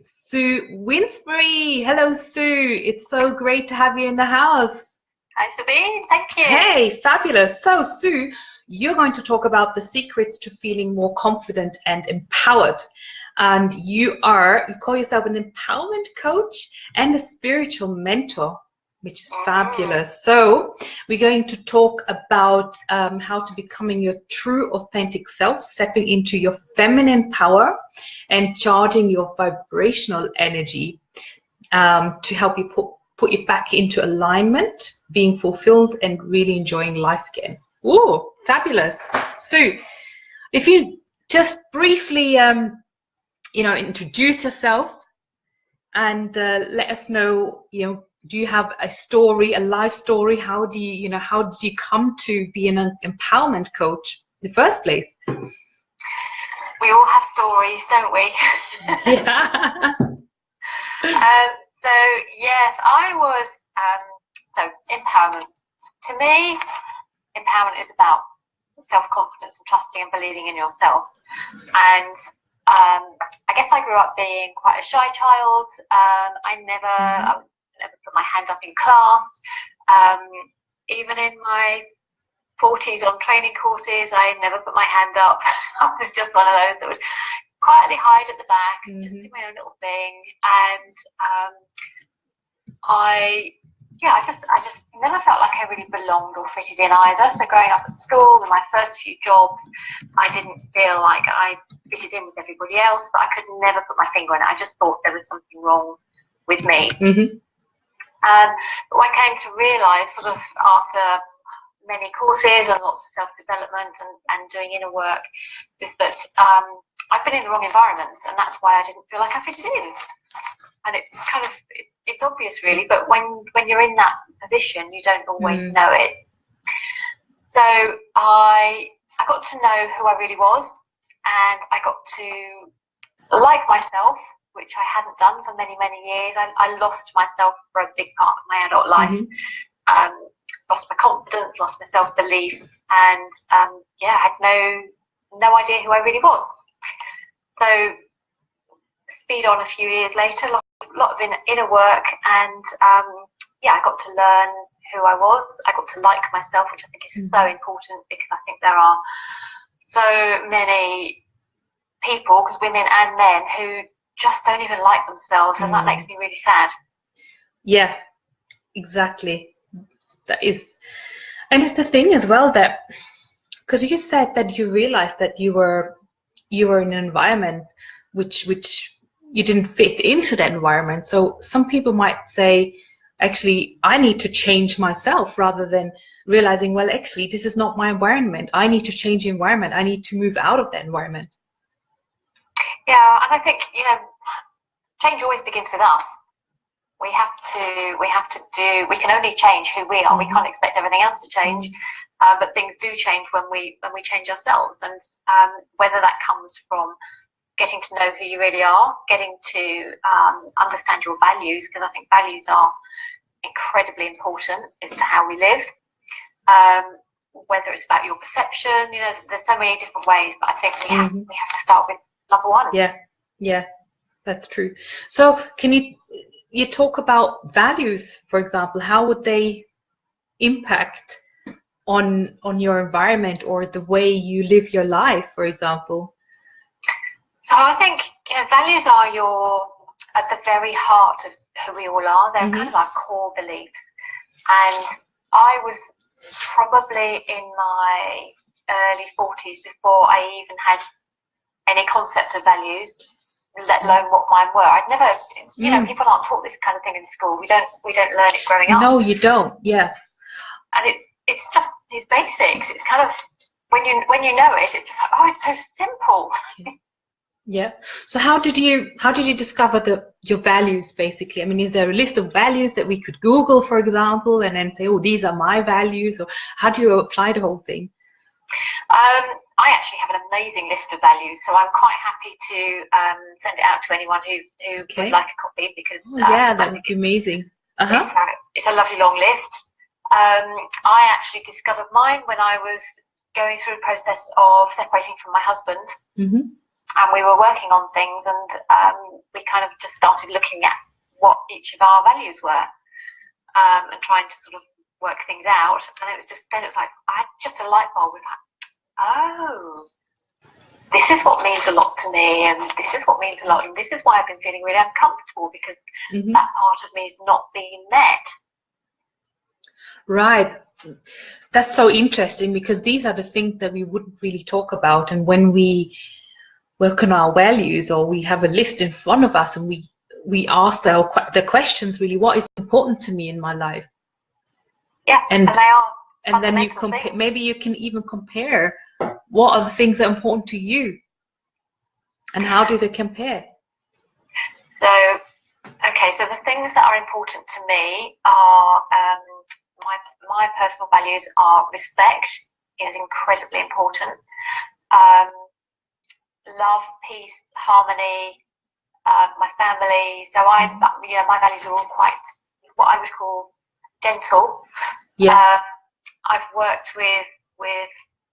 Sue Winsbury. Hello, Sue. It's so great to have you in the house. Hi, Sabine. Thank you. Hey, fabulous. So, Sue, you're going to talk about the secrets to feeling more confident and empowered. And you call yourself an empowerment coach and a spiritual mentor, which is fabulous. So we're going to talk about how to becoming your true, authentic self, stepping into your feminine power and charging your vibrational energy to help you put you back into alignment, being fulfilled and really enjoying life again. Whoa, fabulous. So if you just briefly introduce yourself and let us know, do you have a story, a life story? How did you come to be an empowerment coach in the first place? We all have stories, don't we? Yeah. So yes, I was, empowerment. To me, empowerment is about self-confidence and trusting and believing in yourself. And I guess I grew up being quite a shy child. I never put my hand up in class. Even in my 40s on training courses, I never put my hand up. I was just one of those that would quietly hide at the back and just do my own little thing. And I just never felt like I really belonged or fitted in either. So growing up at school, in my first few jobs, I didn't feel like I fitted in with everybody else, but I could never put my finger on it. I just thought there was something wrong with me. But what I came to realise sort of after many courses and lots of self-development and doing inner work is that I've been in the wrong environments, and that's why I didn't feel like I fitted in. And it's kind of, it's obvious really, but when you're in that position, you don't always know it. So I got to know who I really was, and I got to like myself, which I hadn't done for many, many years. I lost myself for a big part of my adult life. Lost my confidence, lost my self-belief, and I had no idea who I really was. So speed on a few years later, a lot of inner work, and I got to learn who I was. I got to like myself, which I think is so important, because I think there are so many people, because women and men, who just don't even like themselves, and that makes me really sad. Yeah, exactly. That is, and it's the thing as well that, because you said that you realized that you were in an environment which you didn't fit into that environment. So some people might say, actually, I need to change myself, rather than realizing, well, actually, this is not my environment. I need to change the environment. I need to move out of that environment. Yeah, and I think, change always begins with us. We can only change who we are. We can't expect everything else to change, but things do change when we change ourselves. And whether that comes from getting to know who you really are, getting to understand your values, because I think values are incredibly important as to how we live. Whether it's about your perception, there's so many different ways, but I think we have to start with number one. Yeah, that's true. So can you talk about values, for example? How would they impact on your environment or the way you live your life, for example? So I think values are at the very heart of who we all are. They're kind of our core beliefs. And I was probably in my early 40s before I even had any concept of values, let alone what mine were. I'd never, people aren't taught this kind of thing in school. We don't learn it growing up. No, you don't. Yeah. And it's just these basics. It's kind of when you know it, it's just like, oh, it's so simple. Yeah. So how did you discover your values, basically? I mean, is there a list of values that we could Google, for example, and then say, oh, these are my values? Or how do you apply the whole thing? I actually have an amazing list of values, so I'm quite happy to send it out to anyone who would like a copy, because that would be amazing. It's a lovely long list. I actually discovered mine when I was going through a process of separating from my husband. and we were working on things, and we kind of just started looking at what each of our values were, and trying to sort of work things out. And it was just then it was like just a light bulb was like, oh, this is what means a lot to me, and this is what means a lot, and this is why I've been feeling really uncomfortable, because that part of me is not being met. Right. That's so interesting, because these are the things that we wouldn't really talk about. And when we work on our values, or we have a list in front of us, and we ask the questions, really, what is important to me in my life? Yeah, and they are. And then you maybe you can even compare what are the things that are important to you, and how do they compare? So, okay, so the things that are important to me are my personal values are respect is incredibly important. Love, peace, harmony, my family. So my values are all quite what I would call gentle. Yeah. I've worked with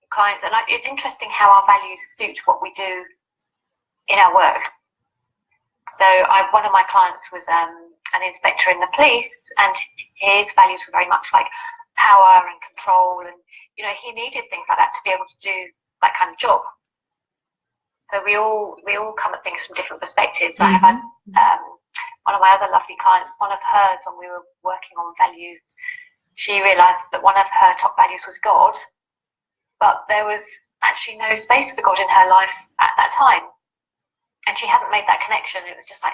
clients, and it's interesting how our values suit what we do in our work. So one of my clients was an inspector in the police, and his values were very much like power and control, and he needed things like that to be able to do that kind of job. So we all come at things from different perspectives. I have had one of my other lovely clients, one of hers, when we were working on values, she realised that one of her top values was God, but there was actually no space for God in her life at that time. And she hadn't made that connection. It was just like,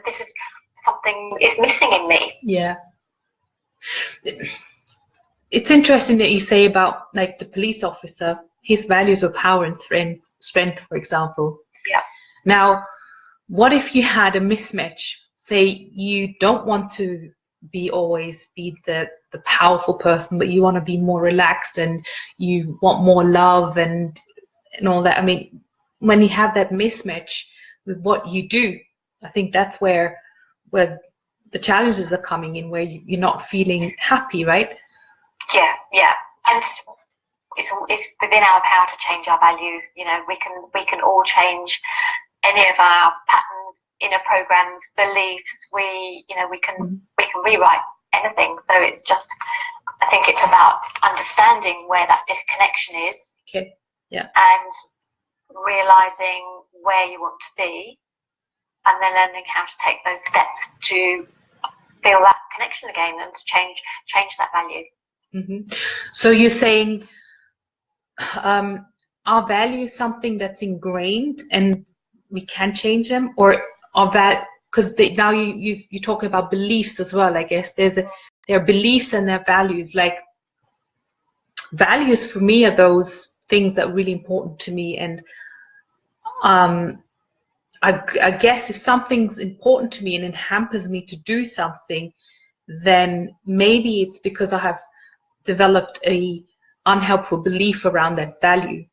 this is something is missing in me. Yeah. It's interesting that you say about like the police officer, his values were power and strength, for example. Yeah. Now, what if you had a mismatch? Say you don't want to always be the powerful person, but you want to be more relaxed, and you want more love and all that. I mean, when you have that mismatch with what you do, I think that's where the challenges are coming in, where you're not feeling happy, right? Yeah, and it's within our power to change our values. We can all change any of our patterns, inner programs, beliefs. We can rewrite anything. So it's just, I think it's about understanding where that disconnection is. Okay. Yeah. And realizing where you want to be, and then learning how to take those steps to feel that connection again and to change that value. So you're saying are values something that's ingrained and we can change them, or are that because now you talk about beliefs as well? I guess there are beliefs and there are values. Like values for me are those things that are really important to me, and I guess if something's important to me and it hampers me to do something, then maybe it's because I have developed a unhelpful belief around that value.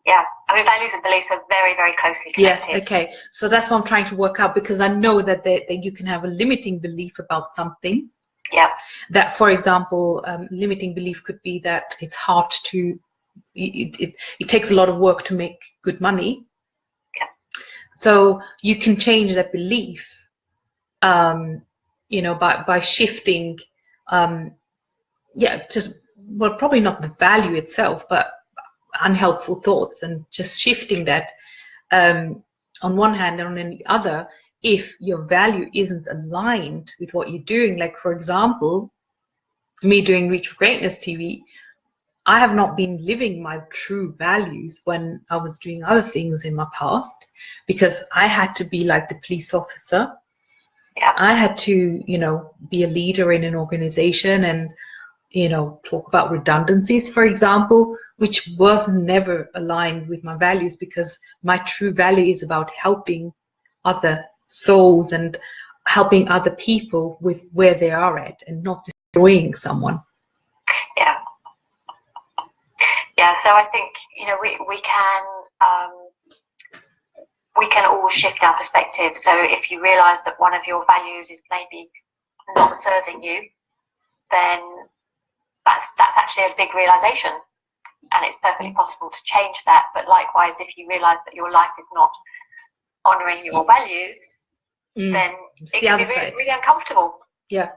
Yeah, I mean, values and beliefs are very, very closely connected. Yeah, okay. So that's what I'm trying to work out, because I know that you can have a limiting belief about something. Yeah. That, for example, limiting belief could be that it's hard to, it takes a lot of work to make good money. Yeah. So you can change that belief, by shifting, probably not the value itself, but unhelpful thoughts, and just shifting that on one hand, and on the other, if your value isn't aligned with what you're doing. Like, for example, me doing Reach for Greatness TV, I have not been living my true values when I was doing other things in my past, because I had to be like the police officer. Yeah. I had to, be a leader in an organization and, talk about redundancies, for example, which was never aligned with my values, because my true value is about helping other souls and helping other people with where they are at, and not destroying someone. Yeah. Yeah, so I think, we can all shift our perspective. So if you realise that one of your values is maybe not serving you, then that's actually a big realisation. and it's perfectly possible to change that. But likewise, if you realise that your life is not honouring your values, then it can be really, really uncomfortable. Yeah,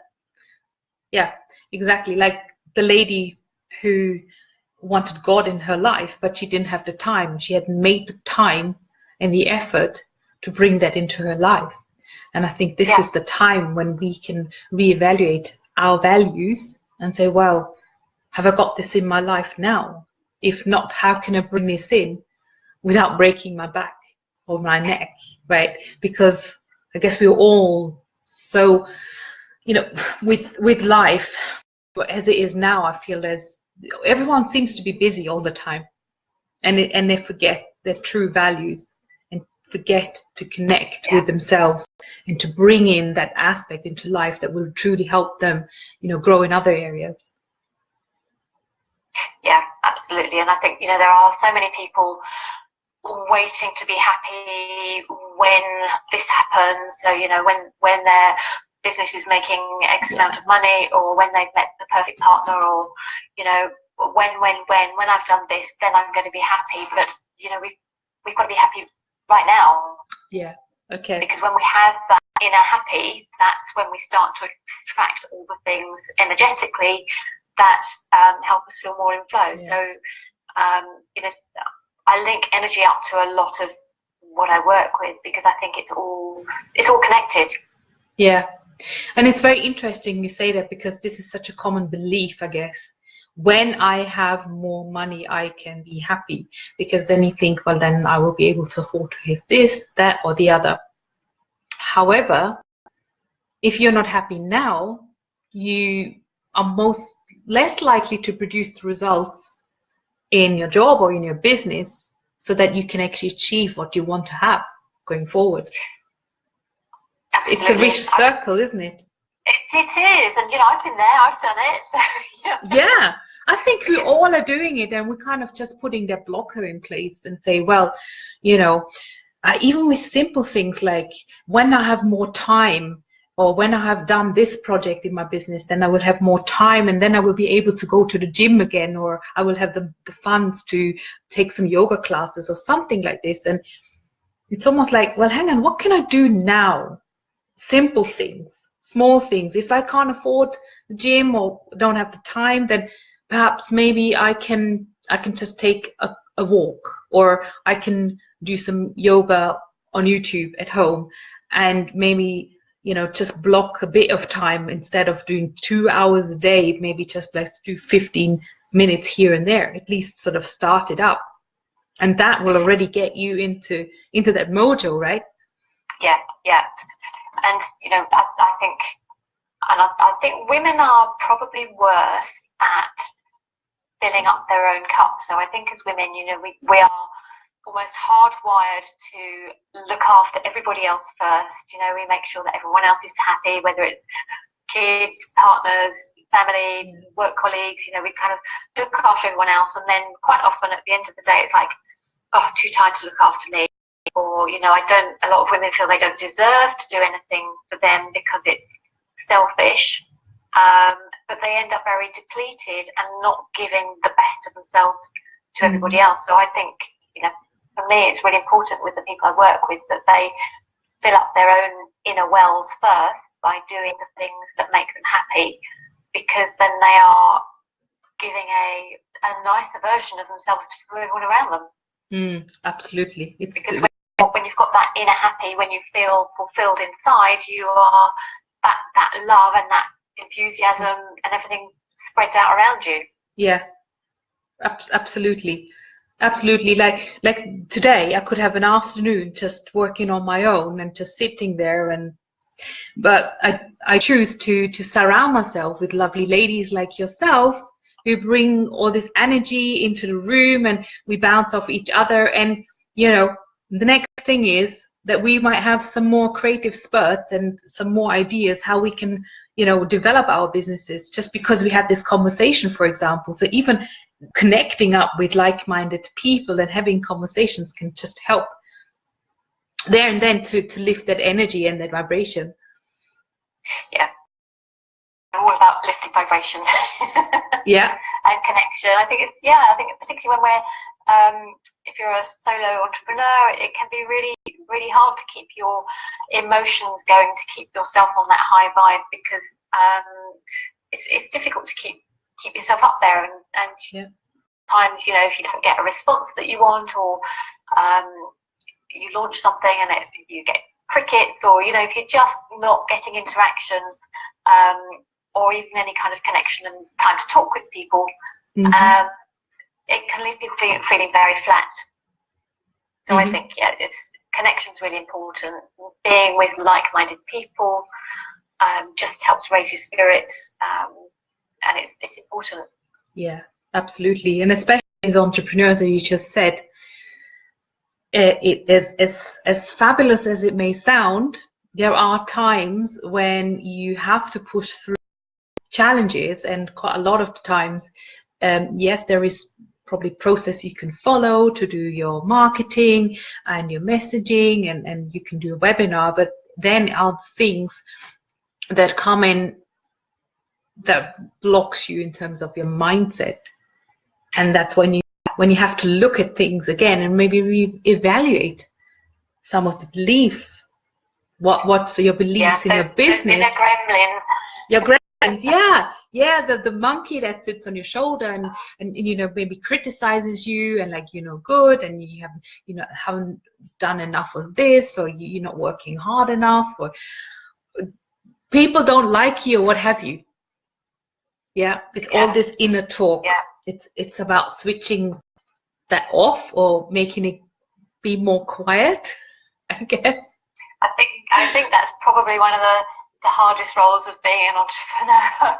exactly. Like the lady who wanted God in her life, but she didn't have the time. She hadn't made the time and the effort to bring that into her life. And I think this is the time when we can reevaluate our values and say, well, have I got this in my life now? If not, how can I bring this in without breaking my back or my neck, right? Because I guess we're all so, with life as it is now, I feel everyone seems to be busy all the time, and they forget their true values and forget to connect with themselves and to bring in that aspect into life that will truly help them, grow in other areas. Yeah, absolutely. And I think, there are so many people waiting to be happy when this happens. So, when their business is making X amount of money, or when they've met the perfect partner, or, when I've done this, then I'm going to be happy. But, we've got to be happy right now. Yeah. Okay. Because when we have that inner happy, that's when we start to attract all the things energetically that help us feel more in flow. Yeah. So, I link energy up to a lot of what I work with, because I think it's all connected. Yeah, and it's very interesting you say that, because this is such a common belief, I guess. When I have more money, I can be happy, because then you think, well, then I will be able to afford to have this, that, or the other. However, if you're not happy now, you are less likely to produce the results in your job or in your business, so that you can actually achieve what you want to have going forward. Absolutely. It's a vicious circle, isn't it? It is, and I've been there, I've done it. So, yeah, I think we all are doing it, and we're kind of just putting that blocker in place and say, well, even with simple things like, when I have more time, or when I have done this project in my business, then I will have more time, and then I will be able to go to the gym again, or I will have the funds to take some yoga classes or something like this. And it's almost like, well, hang on, what can I do now? Simple things, small things. If I can't afford the gym or don't have the time, then perhaps maybe I can just take a walk, or I can do some yoga on YouTube at home, and maybe just block a bit of time instead of doing 2 hours a day. Maybe just let's do 15 minutes here and there, at least sort of start it up, and that will already get you into that mojo, right? Yeah. And I think women are probably worse at filling up their own cup. So I think as women, we are almost hardwired to look after everybody else first. We make sure that everyone else is happy, whether it's kids, partners, family, work colleagues. We kind of look after everyone else, and then quite often at the end of the day, it's like, oh, too tired to look after me. Or, a lot of women feel they don't deserve to do anything for them because it's selfish, but they end up very depleted and not giving the best of themselves to everybody else. So I think, for me, it's really important with the people I work with that they fill up their own inner wells first by doing the things that make them happy, because then they are giving a nicer version of themselves to everyone around them. Absolutely. Because when you've got that inner happy, when you feel fulfilled inside, you are that love and that enthusiasm and everything spreads out around you. Yeah, absolutely. Like today, I could have an afternoon just working on my own and just sitting there, but I choose to surround myself with lovely ladies like yourself, who bring all this energy into the room, and we bounce off each other. And the next thing is that we might have some more creative spurts and some more ideas how we can develop our businesses, just because we had this conversation, for example. So even connecting up with like-minded people and having conversations can just help there and then to lift that energy and that vibration. Yeah, I'm all about lifting vibration. Yeah. And connection. I think particularly when we're, if you're a solo entrepreneur, it can be really, really hard to keep your emotions going, to keep yourself on that high vibe, because it's difficult to keep yourself up there, and times, you know, if you don't get a response that you want, or you launch something and you get crickets, or, you know, if you're just not getting interaction, or even any kind of connection and time to talk with people, it can leave people feeling very flat. So I think, connection's really important. Being with like-minded people just helps raise your spirits, and it's important. Yeah, absolutely. And especially as entrepreneurs, as you just said, it is as fabulous as it may sound, there are times when you have to push through challenges, and quite a lot of the times, yes, there is probably process you can follow to do your marketing and your messaging, and you can do a webinar, but then are things that come in that blocks you in terms of your mindset, and that's when you have to look at things again and maybe reevaluate some of the beliefs. What's your beliefs in your business? Your gremlins, the monkey that sits on your shoulder and you know, maybe criticizes you, and like, you're no good, and you haven't done enough of this, or you're not working hard enough, or people don't like you, or what have you. It's all this inner talk. It's about switching that off, or making it be more quiet, I guess. I think that's probably one of the hardest roles of being an entrepreneur.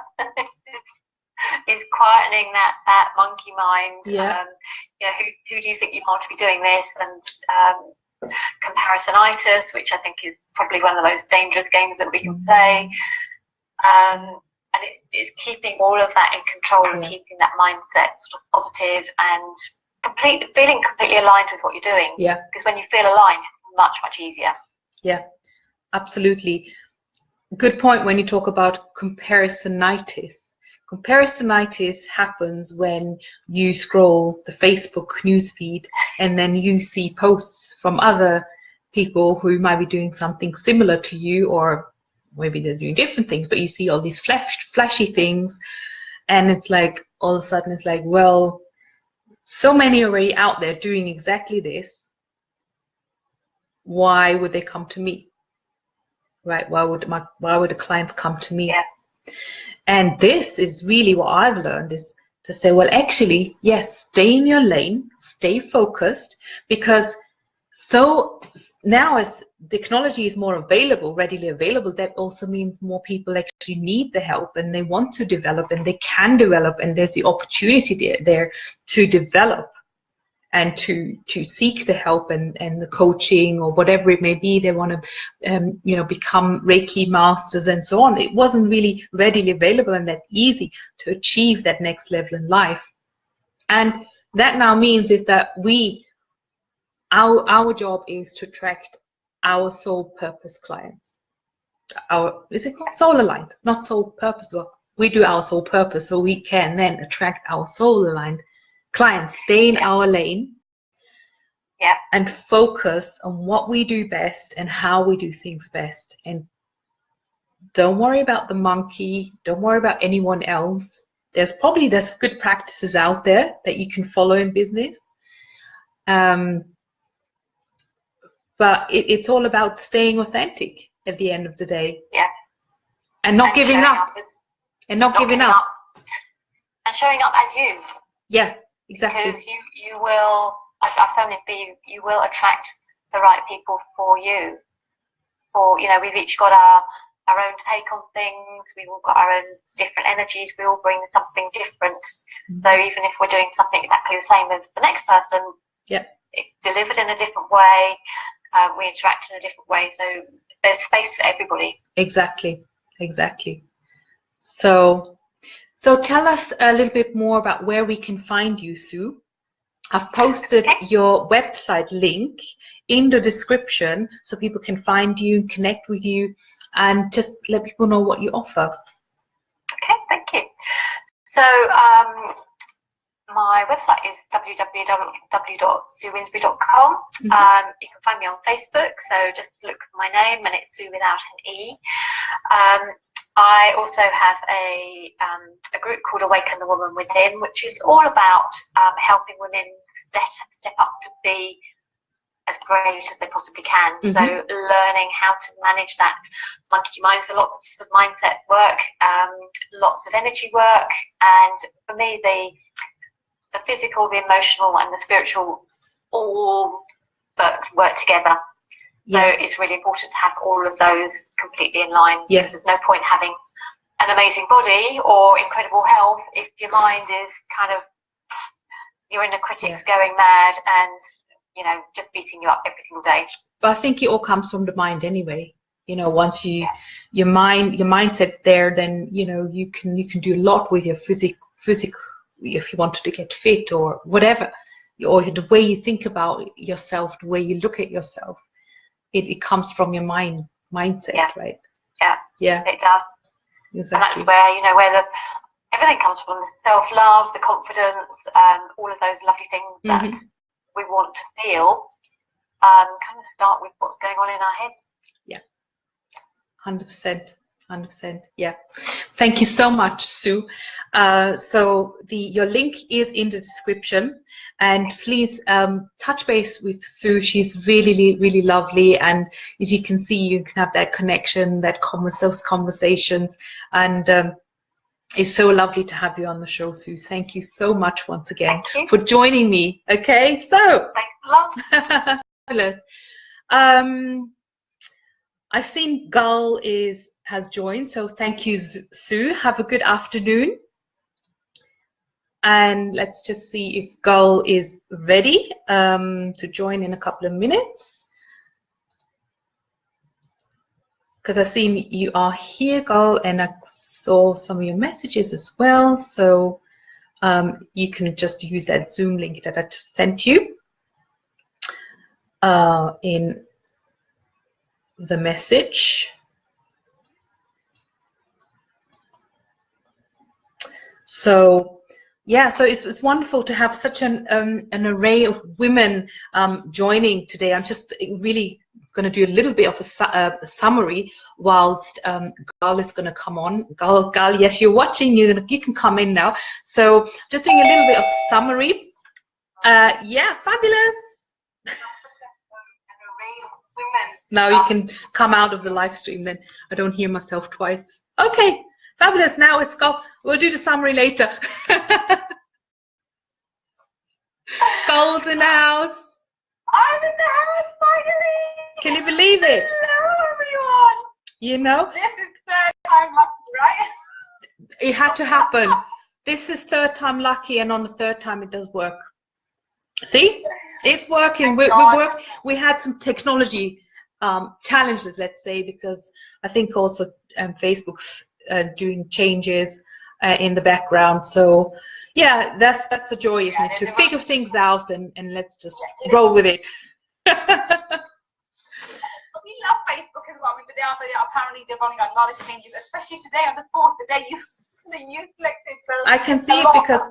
is quietening that monkey mind. Who do you think you are to be doing this? And comparisonitis, which I think is probably one of the most dangerous games that we can play. And it's keeping all of that in control, and keeping that mindset sort of positive and feeling completely aligned with what you're doing. Because when you feel aligned, it's much, much easier. Yeah, absolutely. Good point when you talk about comparisonitis. Comparisonitis happens when you scroll the Facebook newsfeed, and then you see posts from other people who might be doing something similar to you, or maybe they're doing different things, but you see all these flashy things, and it's like, all of a sudden it's like, well, so many already out there doing exactly this. Why would they come to me? Right? Why would the clients come to me? And this is really what I've learned, is to say, well, actually, yes, stay in your lane, stay focused, because so now as technology is more readily available, that also means more people actually need the help, and they want to develop, and they can develop, and there's the opportunity there to develop and to seek the help and the coaching, or whatever it may be. They want to become Reiki masters and so on. It wasn't really readily available and that easy to achieve that next level in life. And that now means is that our job is to attract our soul purpose clients. Is it called soul aligned? Not soul purpose. Well, we do our soul purpose, so we can then attract our soul aligned clients. Stay in our lane, and focus on what we do best and how we do things best. And don't worry about the monkey. Don't worry about anyone else. There's good practices out there that you can follow in business. But it's all about staying authentic at the end of the day. And not giving up. And not giving up. And showing up as you. Yeah, exactly. Because you will, I firmly believe, you will attract the right people for you. We've each got our own take on things. We've all got our own different energies. We all bring something different. So even if we're doing something exactly the same as the next person, it's delivered in a different way. We interact in a different way, so there's space for everybody. Exactly. So tell us a little bit more about where we can find you, Sue. I've posted your website link in the description so people can find you, connect with you, and just let people know what you offer. Okay, thank you. So my website is www.suewinsbury.com. You can find me on Facebook, so just look for my name, and it's Sue without an E. I also have a group called Awaken the Woman Within, which is all about helping women step up to be as great as they possibly can. So learning how to manage that monkey mind. So lots of mindset work, lots of energy work, and for me the physical, the emotional, and the spiritual all work together. Yes. So it's really important to have all of those completely in line. Yes. There's no point having an amazing body or incredible health if your mind is kind of, your inner critic's going mad and, you know, just beating you up every single day. But I think it all comes from the mind anyway. You know, once your mindset's there, then, you know, you can do a lot with your physic if you wanted to get fit or whatever, or the way you think about yourself, the way you look at yourself. It comes from your mindset, right? Yeah, it does. Exactly. And that's where, you know, everything comes from, the self-love, the confidence, all of those lovely things that we want to feel, kind of start with what's going on in our heads. Yeah, 100%. Yeah, thank you so much, Sue. So your link is in the description, and please touch base with Sue. She's really lovely, and as you can see, you can have that connection, those conversations, and it's so lovely to have you on the show, Sue. Thank you so much once again for joining me. Okay, so thanks a lot. Fabulous. I've seen Gull has joined, so thank you, Sue. Have a good afternoon. And let's just see if Gull is ready to join in a couple of minutes. Because I've seen you are here, Gull, and I saw some of your messages as well. So you can just use that Zoom link that I just sent you in the message. So yeah, so it's wonderful to have such an array of women joining today. I'm just really going to do a little bit of a summary whilst Gull is going to come on. Gull, yes, you're watching. You can come in now. So just doing a little bit of summary. Yeah, fabulous. Now you can come out of the live stream, then I don't hear myself twice. Okay, fabulous. Now it's go. We'll do the summary later. Gull's in the house. I'm in the house, finally. Can you believe it? Hello, everyone. You know? This is third time lucky, right? It had to happen. This is third time lucky, and on the third time it does work. See? It's working. We had some technology challenges, let's say, because I think also Facebook's doing changes in the background. So yeah, that's the joy, isn't it? To figure things out and let's just roll with it. We love Facebook as well. Apparently they've only got a lot of changes, especially today on the 4th, the day you selected. So I can see it because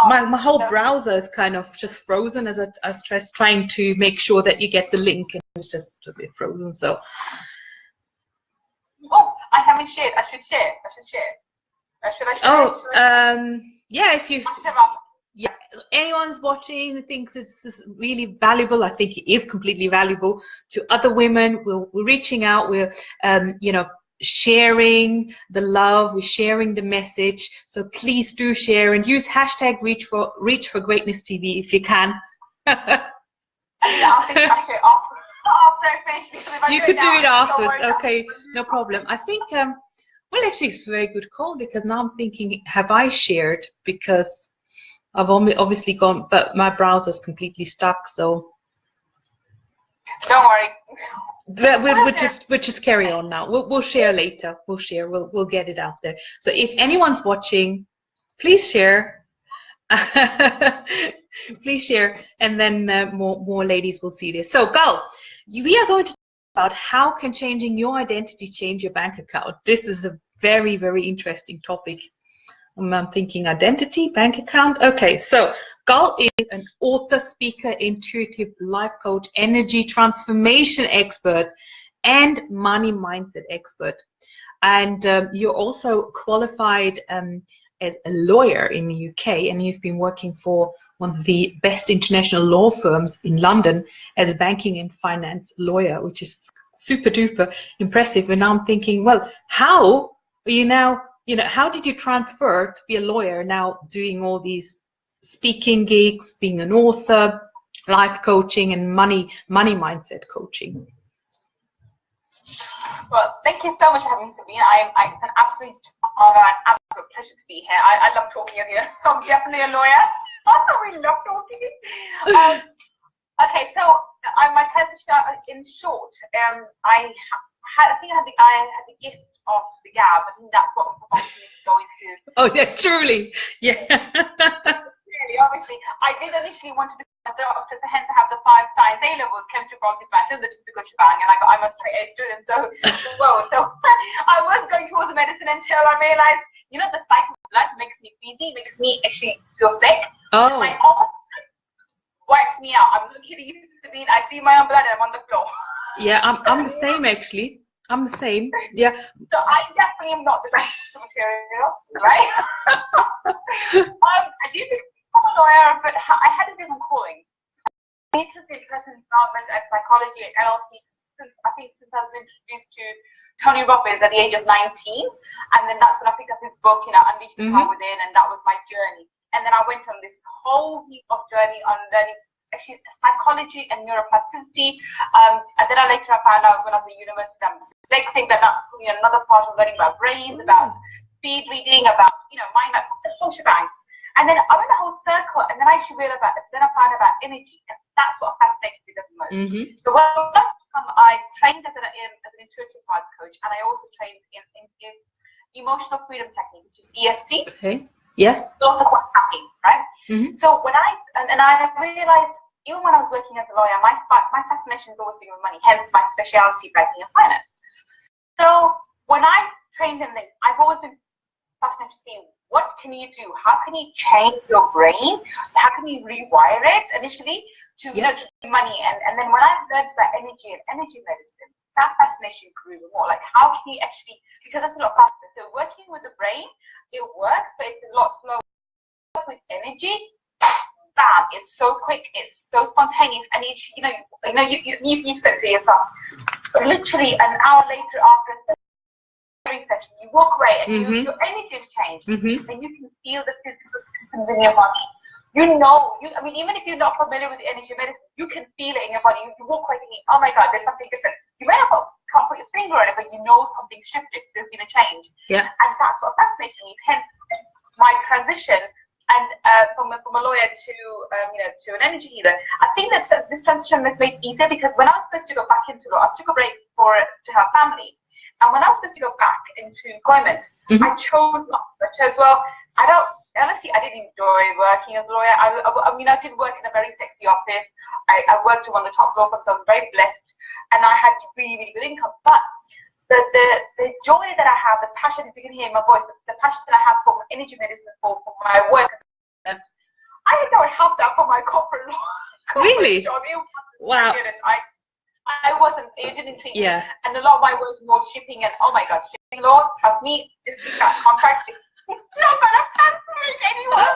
my whole browser is kind of just frozen as I was trying to make sure that you get the link, and it was just a bit frozen. So I haven't shared. I should share. Should I share? Yeah, if you anyone's watching who thinks this is really valuable, I think it is completely valuable to other women. We're reaching out, we're you know, sharing the love, we're sharing the message. So please do share and use hashtag reach for greatness TV if you can. You could do it afterwards. Okay, no problem. I think well, actually it's a very good call, because now I'm thinking, have I shared? Because I've obviously gone, but my browser's completely stuck, so don't worry. But we'll just carry on now. We'll share later. We'll get it out there. So if anyone's watching, please share. Please share, and then more ladies will see this. So Gull, we are going to talk about how can changing your identity change your bank account. This is a very interesting topic. I'm thinking identity, bank account. Okay, so Gull is an author, speaker, intuitive life coach, energy transformation expert, and money mindset expert. And you're also qualified as a lawyer in the UK, and you've been working for one of the best international law firms in London as a banking and finance lawyer, which is super duper impressive. And now I'm thinking, well, how are you now, how did you transfer to be a lawyer now doing all these speaking gigs, being an author, life coaching, and money mindset coaching? Well, thank you so much for having me, Sabine. It's an absolute honor and absolute pleasure to be here. I love talking, as you know, so I'm definitely a lawyer. We love talking. Okay, so my transition, in short, I had the gift of the gab. I think that's what prompted me to go into. Oh, yeah, truly, yeah. Really, obviously, I did initially want to become a doctor, so hence I have the 5 science A levels, chemistry, biology, maths, the typical shebang, and I'm a straight A student. So, so I was going towards medicine until I realized, the sight of blood makes me queasy, makes me actually feel sick. Oh. My arm wipes me out. I'm looking at you, Sabine. I see my own blood and I'm on the floor. Yeah, I'm the same actually. I'm the same. Yeah. So I definitely am not the best material, right? I did become a lawyer, but I had a different calling. I'm interested in personal development and psychology and NLP since I was introduced to Tony Robbins at the age of 19, and then that's when I picked up his book, Unleash the Power Within, and that was my journey. And then I went on this whole heap of journey on learning actually psychology and neuroplasticity, and then I found out when I was at university that I'm dyslexic, that another part of learning about brains, about speed reading, about mind maps, the whole shebang. And then I went the whole circle, and then I found out about energy, and that's what fascinated me the most. So when I trained as an intuitive life coach, and I also trained in emotional freedom technique, which is EFT. Okay. Yes. But also quite happy, right? So when I realized, even when I was working as a lawyer, my fascination has always been with money, hence my specialty, banking and finance. So when I trained in this, I've always been fascinated to see what can you do? How can you change your brain? How can you rewire it initially to to money? And then when I learned about energy and energy medicine, that fascination grew more. Like, how can you actually, because it's a lot faster. So working with the brain, it works, but it's a lot slower. With energy, bam, it's so quick, it's so spontaneous, and you said to yourself, literally an hour later after a session, you walk away and your energy has changed, and you can feel the physical symptoms in your body. Even if you're not familiar with the energy medicine, you can feel it in your body. You walk away thinking, oh my God, there's something different. You may not can't put your finger on it, but something's shifted. There's been a change. Yeah. And that's what fascinates me. Hence my transition, and from a lawyer to an energy healer. I think that this transition was made easier because when I was supposed to go back into law, I took a break to have family. And when I was supposed to go back into employment, I chose not. I didn't enjoy working as a lawyer. I did work in a very sexy office. I worked in one of the top law firms, so I was very blessed. And I had really, really good income. But the joy that I have, the passion, as you can hear in my voice, the passion that I have for energy medicine, for my work, I don't have that for my corporate law. Really? Job. Wow. I wasn't, it didn't see. Yeah. And a lot of my work was more shipping, and oh my God, shipping law, trust me, this contract is not going to fascinate anyone.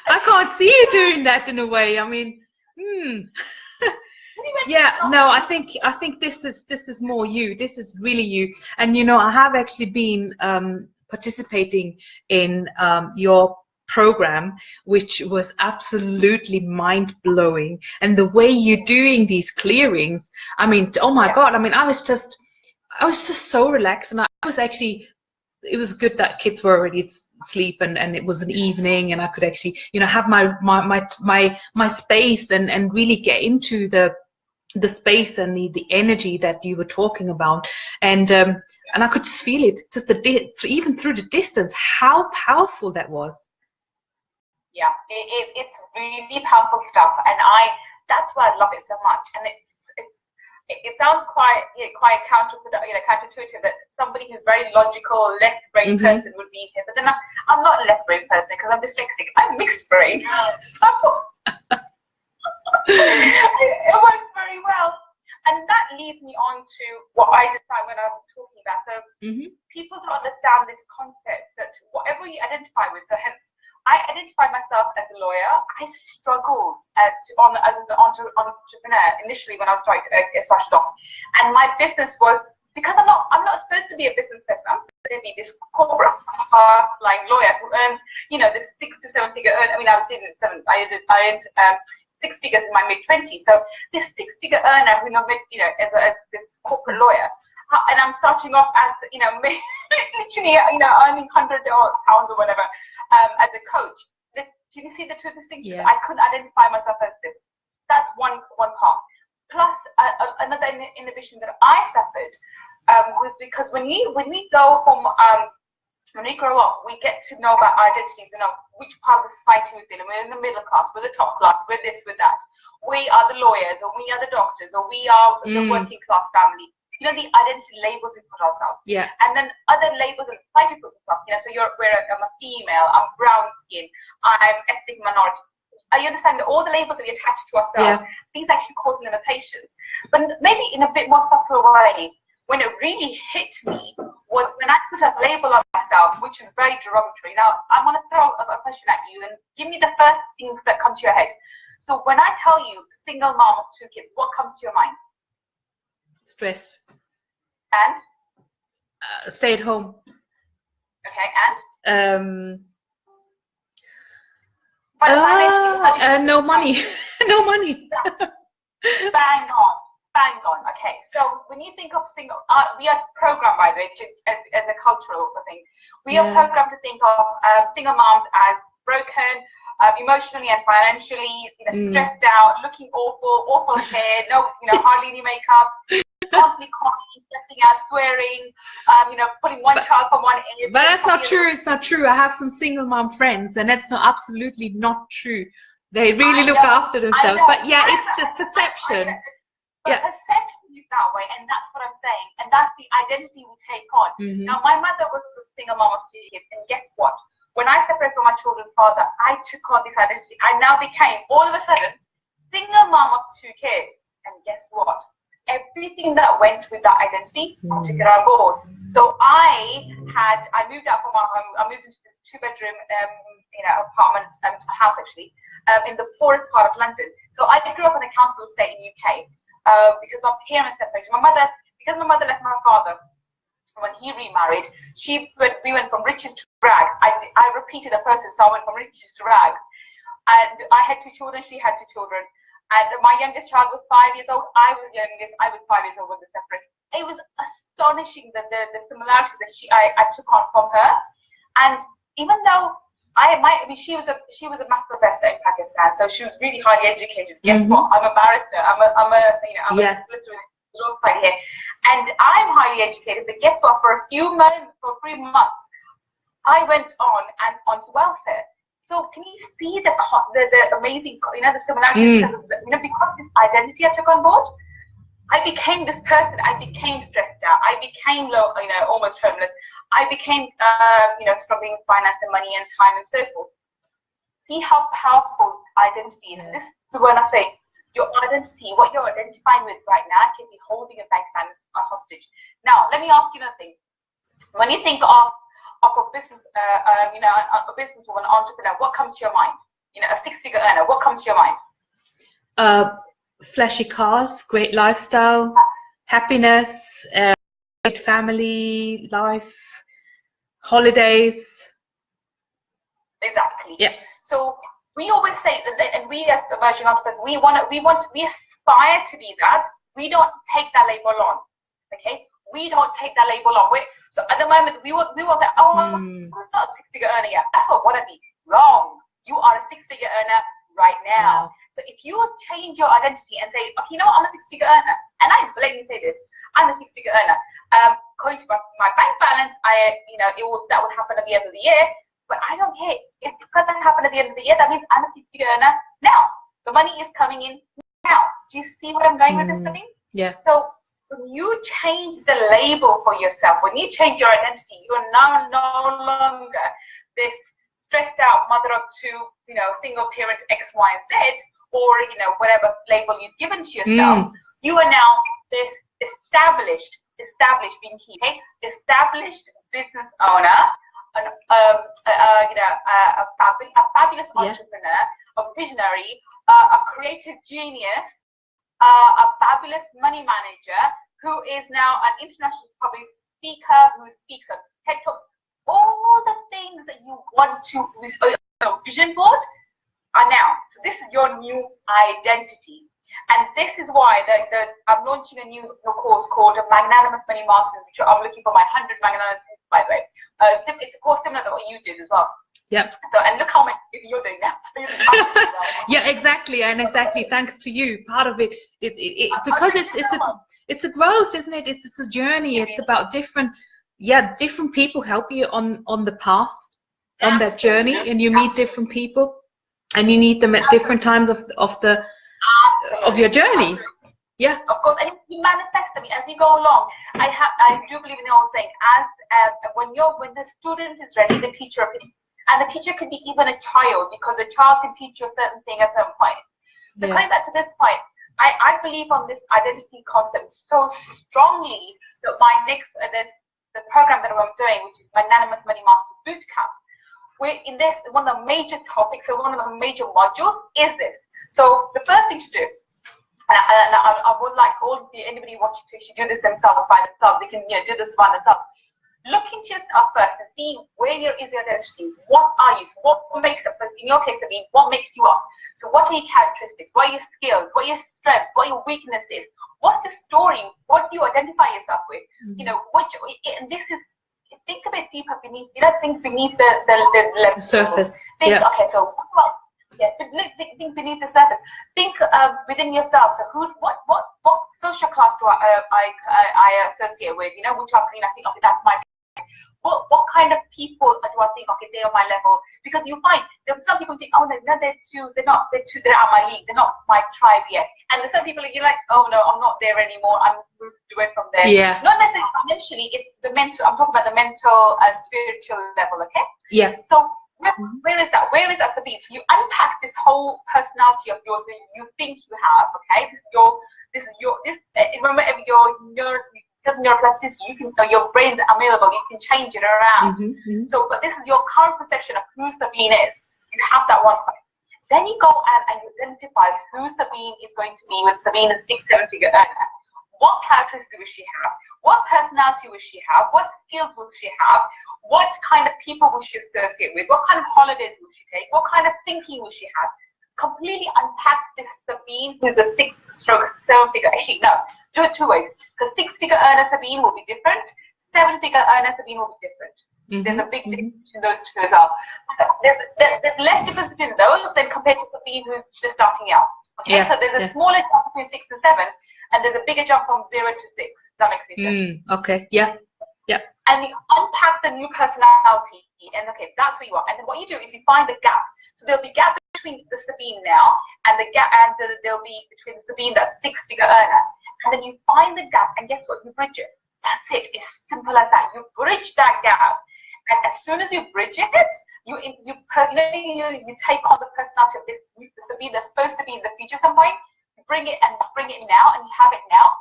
I can't see you doing that in a way. Yeah, no, I think this is more you. This is really you. And I have actually been participating in your program, which was absolutely mind-blowing. And the way you're doing these clearings, oh my God, I was just so relaxed, and I was actually, it was good that kids were already asleep, and it was an evening, and I could actually have my space and really get into the space and the energy that you were talking about, and I could just feel it, even through the distance, how powerful that was. Yeah, it's really powerful stuff, and that's why I love it so much. And it sounds quite counterintuitive that somebody who's very logical, left-brain person would be here. But then I'm not a left-brain person because I'm dyslexic. I'm mixed brain. So it works very well. And that leads me on to what I decide when I'm talking about. So people don't understand this concept that whatever you identify with, so hence I identified myself as a lawyer. I struggled as an entrepreneur initially when I was started off, and my business was, because I'm not supposed to be a business person. I'm supposed to be this corporate like lawyer who earns, this 6 to 7 figure earn. I mean, I earned 6 figures in my mid-20s. So this 6 figure earner who as this corporate lawyer, and I'm starting off as literally earning £100 or whatever as a coach. Can you see the two distinctions? Yeah. I couldn't identify myself as this. That's one part. Plus another inhibition that I suffered was because when we go from when we grow up, we get to know about our identities, which part of the society we've been in. We're in the middle class, we're the top class, we're this, we're that. We are the lawyers, or we are the doctors, or we are the working class family. The identity labels we put ourselves. Yeah. And then other labels that society puts stuff. So I'm a female, I'm brown skin, I'm ethnic minority. You understand that all the labels that we attach to ourselves, these actually cause limitations. But maybe in a bit more subtle way, when it really hit me was when I put a label on myself, which is very derogatory. Now, I'm going to throw a question at you and give me the first things that come to your head. So when I tell you single mom of 2 kids, what comes to your mind? Stressed. And? Stay at home. Okay, and? No money. No money. Bang on. Okay, so when you think of single, we are programmed, by the way, as a cultural thing. We are programmed to think of single moms as broken, emotionally and financially, stressed out, looking awful hair, hardly any makeup, constantly crying, stressing out, swearing, pulling one child from one end. But that's not true. It's not true. I have some single mom friends, and that's absolutely not true. They really look after themselves. But yeah, it's the perception. But perception is that way, and that's what I'm saying. And that's the identity we take on. Now, my mother was a single mom of 2 kids, and guess what? When I separated from my children's father, I took on this identity. I now became, all of a sudden, single mom of 2 kids. And guess what? Everything that went with that identity, I took it on board. So I moved out from my home. I moved into this 2-bedroom, apartment, house actually, in the poorest part of London. So I grew up in a council estate in UK. Because my parents separated. Because my mother left my father when he remarried, we went from riches to rags. I repeated the process, so I went from riches to rags. And I had 2 children, she had 2 children. And my youngest child was 5 years old. I was 5 years old when they separated. It was astonishing the similarities that I took on from her. And even though she was a math professor in Pakistan, so she was really highly educated. Guess what? I'm a barrister. I'm a solicitor in the law side here, and I'm highly educated. But guess what? For 3 months, I went onto welfare. So can you see the amazing, the similarities? Because this identity I took on board, I became this person. I became stressed out. I became almost homeless. I became, struggling with finance and money and time and so forth. See how powerful identity is. This is when I say your identity, what you're identifying with right now, can be holding a bank balance hostage. Now, let me ask you another thing. When you think of a business, a businesswoman, entrepreneur, what comes to your mind? A 6-figure earner, what comes to your mind? Flashy cars, great lifestyle, happiness, great family life, holidays. Exactly. Yeah. So we always say, and we as emerging entrepreneurs, we aspire to be that. We don't take that label on. Okay. We don't take that label on. So at the moment, we will say, I'm not a 6-figure earner yet. That's what I want to be. Wrong. You are a 6-figure earner right now. Wow. So if you change your identity and say, okay, I'm a 6-figure earner, and I blatantly say this, I'm a 6-figure earner. Going to my bank balance, that would happen at the end of the year, but I don't care. It's gonna happen at the end of the year. That means I'm a 6-figure earner now. The money is coming in now. Do you see what I'm going with this thing? Yeah. So when you change the label for yourself, when you change your identity, you are now no longer this stressed out mother of two, single parent X, Y, and Z, or whatever label you've given to yourself. You are now this established being key, okay? Established business owner, a fabulous entrepreneur, a visionary, a creative genius, a fabulous money manager who is now an international public speaker, who speaks on TED Talks. All the things that you want to vision board are now. So this is your new identity. And this is why I'm launching a new course called Magnanimous Money Masters, which I'm looking for my 100 magnanimous, by the way. It's a course similar to what you did as well. Yep. So, and look how much you're doing now. So yeah, exactly, and exactly. Thanks to you. Part of it, because it's a growth, isn't it? It's a journey. It's about different people help you on the path, on that journey, and you meet different people, and you need them at different times of your journey. Yeah, of course, and you manifest them as you go along. I do believe in the old saying, when the student is ready, the teacher appears. And the teacher could be even a child, because the child can teach you a certain thing at a certain point. So coming back to this point, I believe on this identity concept so strongly that my next the program that I'm doing, which is Magnanimous Money Masters Bootcamp, we're in this, one of the major topics, so one of the major modules is this. So the first thing to do, and I would like anybody watching to actually do this themselves by themselves. They can do this by themselves. Look into yourself first and see where is your identity. What are you? So what makes up? So in your case, what makes you up? So what are your characteristics? What are your skills? What are your strengths? What are your weaknesses? What's your story? What do you identify yourself with? And this is, think a bit deeper beneath. Think beneath the surface. Okay, so think beneath the surface. Think within yourself. So what social class do I associate with? Which I think okay, that's my. What kind of people do I think, okay, they're on my level? Because you find there are some people think, oh no, they're out of my league, they're not my tribe yet. And there's some people you're like, oh no, I'm not there anymore, I'm moved away from there. Yeah. Not necessarily financially, it's the mental, I'm talking about the mental, spiritual level, okay? Yeah. So where is that? Where is that, Sabine? So you unpack this whole personality of yours that you think you have, okay? Remember neuroplasticity, your brain's amenable, you can change it around. So, but this is your current perception of who Sabine is. You have that one point. Then you go and you identify who Sabine is going to be with Sabine and 6-7-figure earner. What characteristics will she have? What personality will she have? What skills will she have? What kind of people will she associate with? What kind of holidays will she take? What kind of thinking will she have? Completely unpack this Sabine, who's a 6-7-figure. Actually, no, do it two ways. Because 6-figure earner Sabine will be different. 7-figure earner Sabine will be different. There's a big difference between those two as well. There's less difference between those than compared to Sabine, who's just starting out. Okay, so there's a smaller jump between 6 and 7, and there's a bigger jump from 0 to 6. That makes any sense. Okay. Yeah. Yeah. And you unpack the new personality, and okay, that's what you want. And then what you do is you find the gap. So there'll be gap between the Sabine now and the gap, and there'll be between the Sabine that's 6-figure earner. And then you find the gap, and guess what? You bridge it. That's it. It's simple as that. You bridge that gap, and as soon as you bridge it, you take on the personality of this Sabine that's supposed to be in the future some way. You bring it now, and you have it now.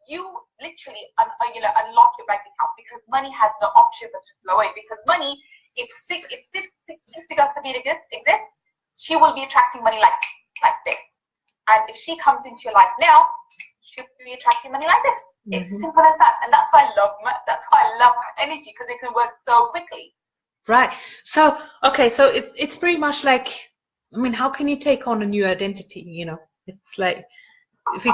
You literally unlock your bank account, because money has no option but to flow in. Because money, if 6-figure Sabine exists, she will be attracting money like this. And if she comes into your life now, she'll be attracting money like this. It's simple as that. And that's why I love energy, because it can work so quickly. Right. So okay, so it's pretty much like, I mean, how can you take on a new identity? It's like, we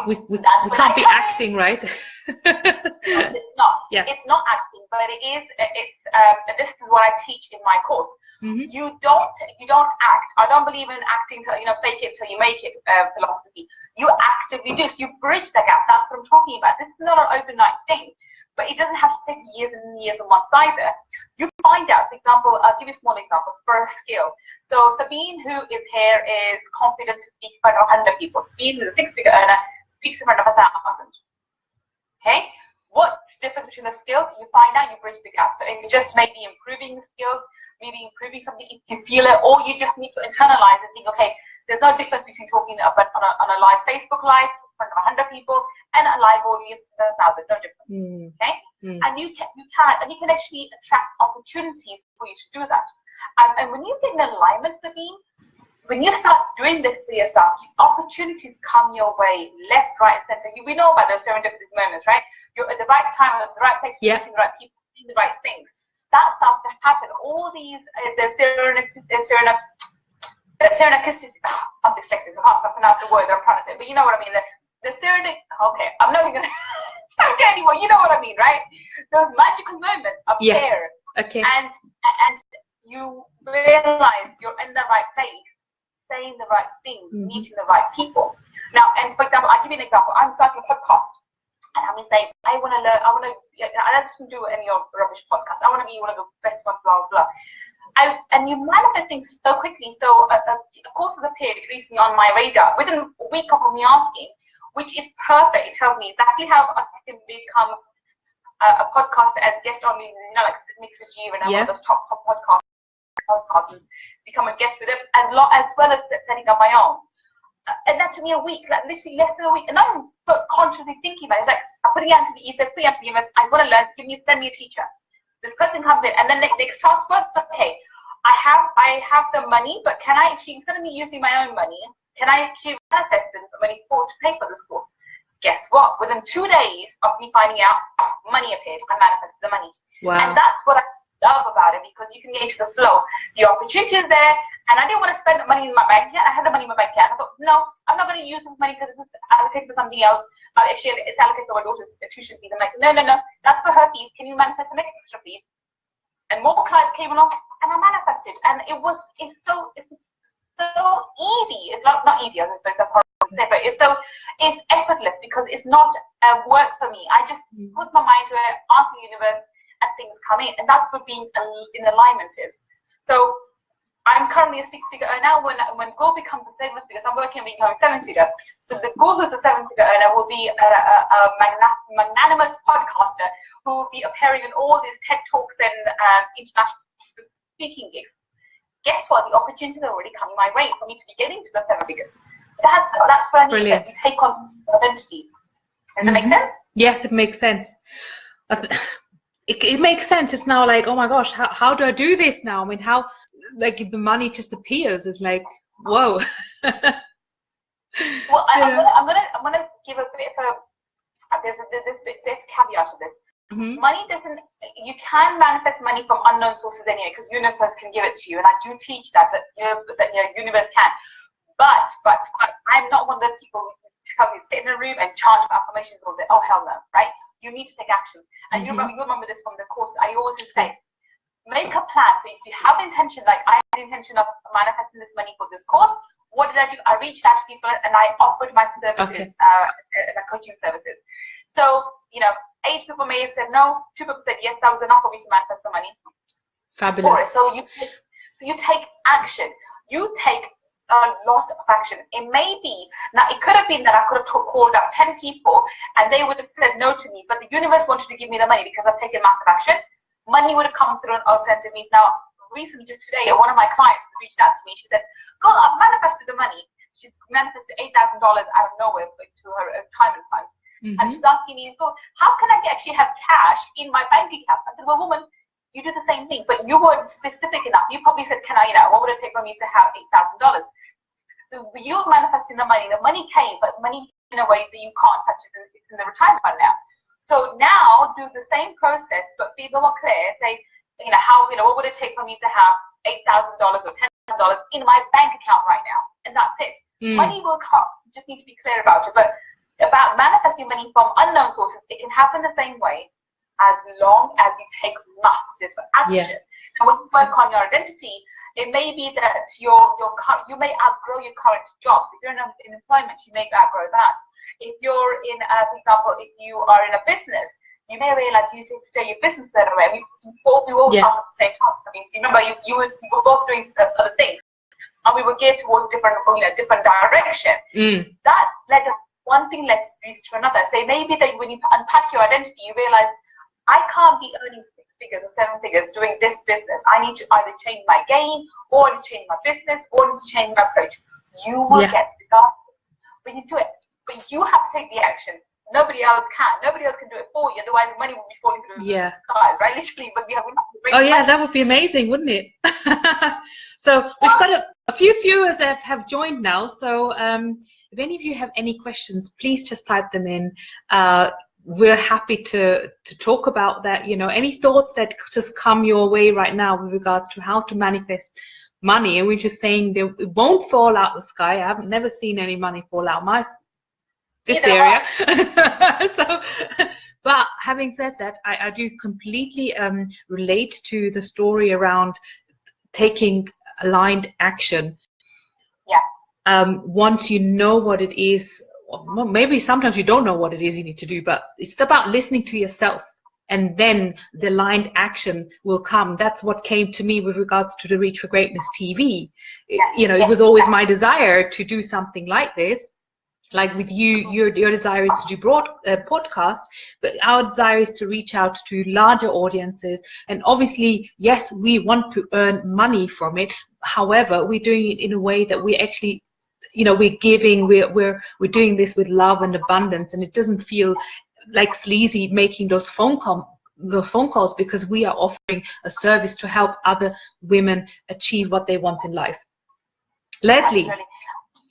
can't be acting, right? It's not. Yeah. It's not acting, but it is. This is what I teach in my course. You don't act. I don't believe in acting till fake it till you make it philosophy. You actively do. So you bridge the gap. That's what I'm talking about. This is not an overnight thing, but it doesn't have to take years and years and months either. You find out, for example, I'll give you small examples for a skill. So Sabine, who is here, is confident to speak in front of 100 people. Sabine, who's a 6-figure earner, speaks in front of 1,000. Okay? What's the difference between the skills? You find out, you bridge the gap. So it's just maybe improving the skills, maybe improving something if you feel it, or you just need to internalize and think, okay, there's no difference between talking about on a live Facebook Live in front of 100 people and a live audience of 1,000. No difference. Okay? And you can actually attract opportunities for you to do that. And when you get in alignment, Sabine, when you start doing this for yourself, opportunities come your way, left, right, and center. We know about those serendipitous moments, right? You're at the right time, at the right place, meeting the right people, doing the right things. That starts to happen. All these, the serendipitous, I'm dyslexic, so I can't pronounce the word I'm trying to say, but you know what I mean. The serendipitous, okay, I'm not even going to tell you anymore. You know what I mean, right? Those magical moments appear. Okay. And you realize you're in the right place, saying the right things, meeting the right people. Now, and for example, I'll give you an example. I'm starting a podcast, and I've been saying, I want to learn, I don't do any of rubbish podcasts. I want to be one of the best ones, blah, blah, blah. And you manifest things so quickly. So a course has appeared recently on my radar within a week of me asking, which is perfect. It tells me exactly how I can become a podcaster as guest on these, like Mixer G and all those top podcasts. Become a guest with them as well as setting up my own, and that took me a week, like literally less than a week, and I'm consciously thinking about it. It's like I'm putting it out to the ethos, putting it out to the universe. I want to learn. Send me a teacher. This person comes in, and then the next task was, okay, I have the money, but can I actually, instead of me using my own money, can I actually manifest the money to pay for this course? Guess what? Within 2 days of me finding out, money appeared. I manifested the money. Wow. And that's what I love about it, because you can get into the flow. The opportunity is there, and I didn't want to spend the money in my bank account. I had the money in my bank account. I thought, no, I'm not going to use this money because it's allocated for something else. Actually, it's allocated for my daughter's tuition fees. I'm like, no, that's for her fees. Can you manifest some extra fees? And more clients came along, and I manifested. And it's so easy. It's not easy, I suppose that's horrible to say, but it's effortless, because it's not work for me. I just put my mind to it, ask the universe, and things come in, and that's what being in alignment is. So I'm currently a 6-figure earner. When Gull becomes a 7-figure, so I'm working on becoming 7-figure. So the Gull, who's a 7-figure earner, will be a magnanimous podcaster who will be appearing in all these TED Talks and international speaking gigs. Guess what? The opportunities are already coming my way for me to be getting to the 7 figures. That's where I need to take on identity. Does it make sense? Yes, it makes sense. It makes sense. It's now like, oh my gosh, how do I do this now? I mean, how, like, the money just appears. It's like, whoa. Well, I'm gonna give a bit of there's a bit caveat to this. Money doesn't. You can manifest money from unknown sources anyway, because universe can give it to you, and I do teach that universe can. But I'm not one of those people who tells you sit in a room and chant affirmations all day. Oh hell no, right? You need to take actions. And you remember this from the course. I always say, make a plan. So if you have intention, like I had the intention of manifesting this money for this course, what did I do? I reached out to people and I offered my services, my coaching services. So, 8 people may have said no, 2 people said yes. That was enough for me to manifest the money. Fabulous. So you take action. You take a lot of action. It may be, now it could have been that I could have called up 10 people and they would have said no to me, but the universe wanted to give me the money because I've taken massive action. Money would have come through an alternative means. Now, recently, just today, one of my clients reached out to me. She said, "Girl, I've manifested the money." She's manifested $8,000 out of nowhere to her retirement fund. And she's asking me, how can I actually have cash in my bank account? I said, well, woman, you did the same thing, but you weren't specific enough. You probably said, what would it take for me to have $8,000? So you're manifesting the money. The money came, but money in a way that you can't touch it. It's in the retirement fund now. So now do the same process, but be more clear. Say, what would it take for me to have $8,000 or $10,000 in my bank account right now? And that's it. Money will come. You just need to be clear about it. But about manifesting money from unknown sources, it can happen the same way as long as you take massive action. And when you work on your identity, it may be that you may outgrow your current jobs. If you're in employment, you may outgrow that. If you're in, for example, if you are in a business, you may realize you need to steer your business a certain way. We all start at the same time. So, you remember, you were both doing other things, and we were geared towards different direction. That led us one thing leads to another. So maybe that when you unpack your identity, you realize, I can't be earning 6 figures or 7 figures doing this business. I need to either change my game, or I need to change my business, or I need to change my approach. You will get the guidance when you do it, but you have to take the action. Nobody else can. Nobody else can do it for you. Otherwise, money will be falling through the skies, right? Literally, but we have to money. That would be amazing, wouldn't it? So we've got a few viewers that have joined now. So if any of you have any questions, please just type them in. We're happy to talk about that. You know, any thoughts that just come your way right now with regards to how to manifest money, and we're just saying that it won't fall out of the sky. I haven't never seen any money fall out of this area. So, but having said that, I do completely relate to the story around taking aligned action. Once you know what it is, well, maybe sometimes you don't know what it is you need to do, but it's about listening to yourself, and then the aligned action will come. That's what came to me with regards to the Reach for Greatness TV. It was always my desire to do something like this. Like with you, your desire is to do podcasts, but our desire is to reach out to larger audiences. And obviously, yes, we want to earn money from it. However, we're doing it in a way that we actually, we're giving, we're doing this with love and abundance, and it doesn't feel like sleazy making those phone calls, because we are offering a service to help other women achieve what they want in life. Leslie,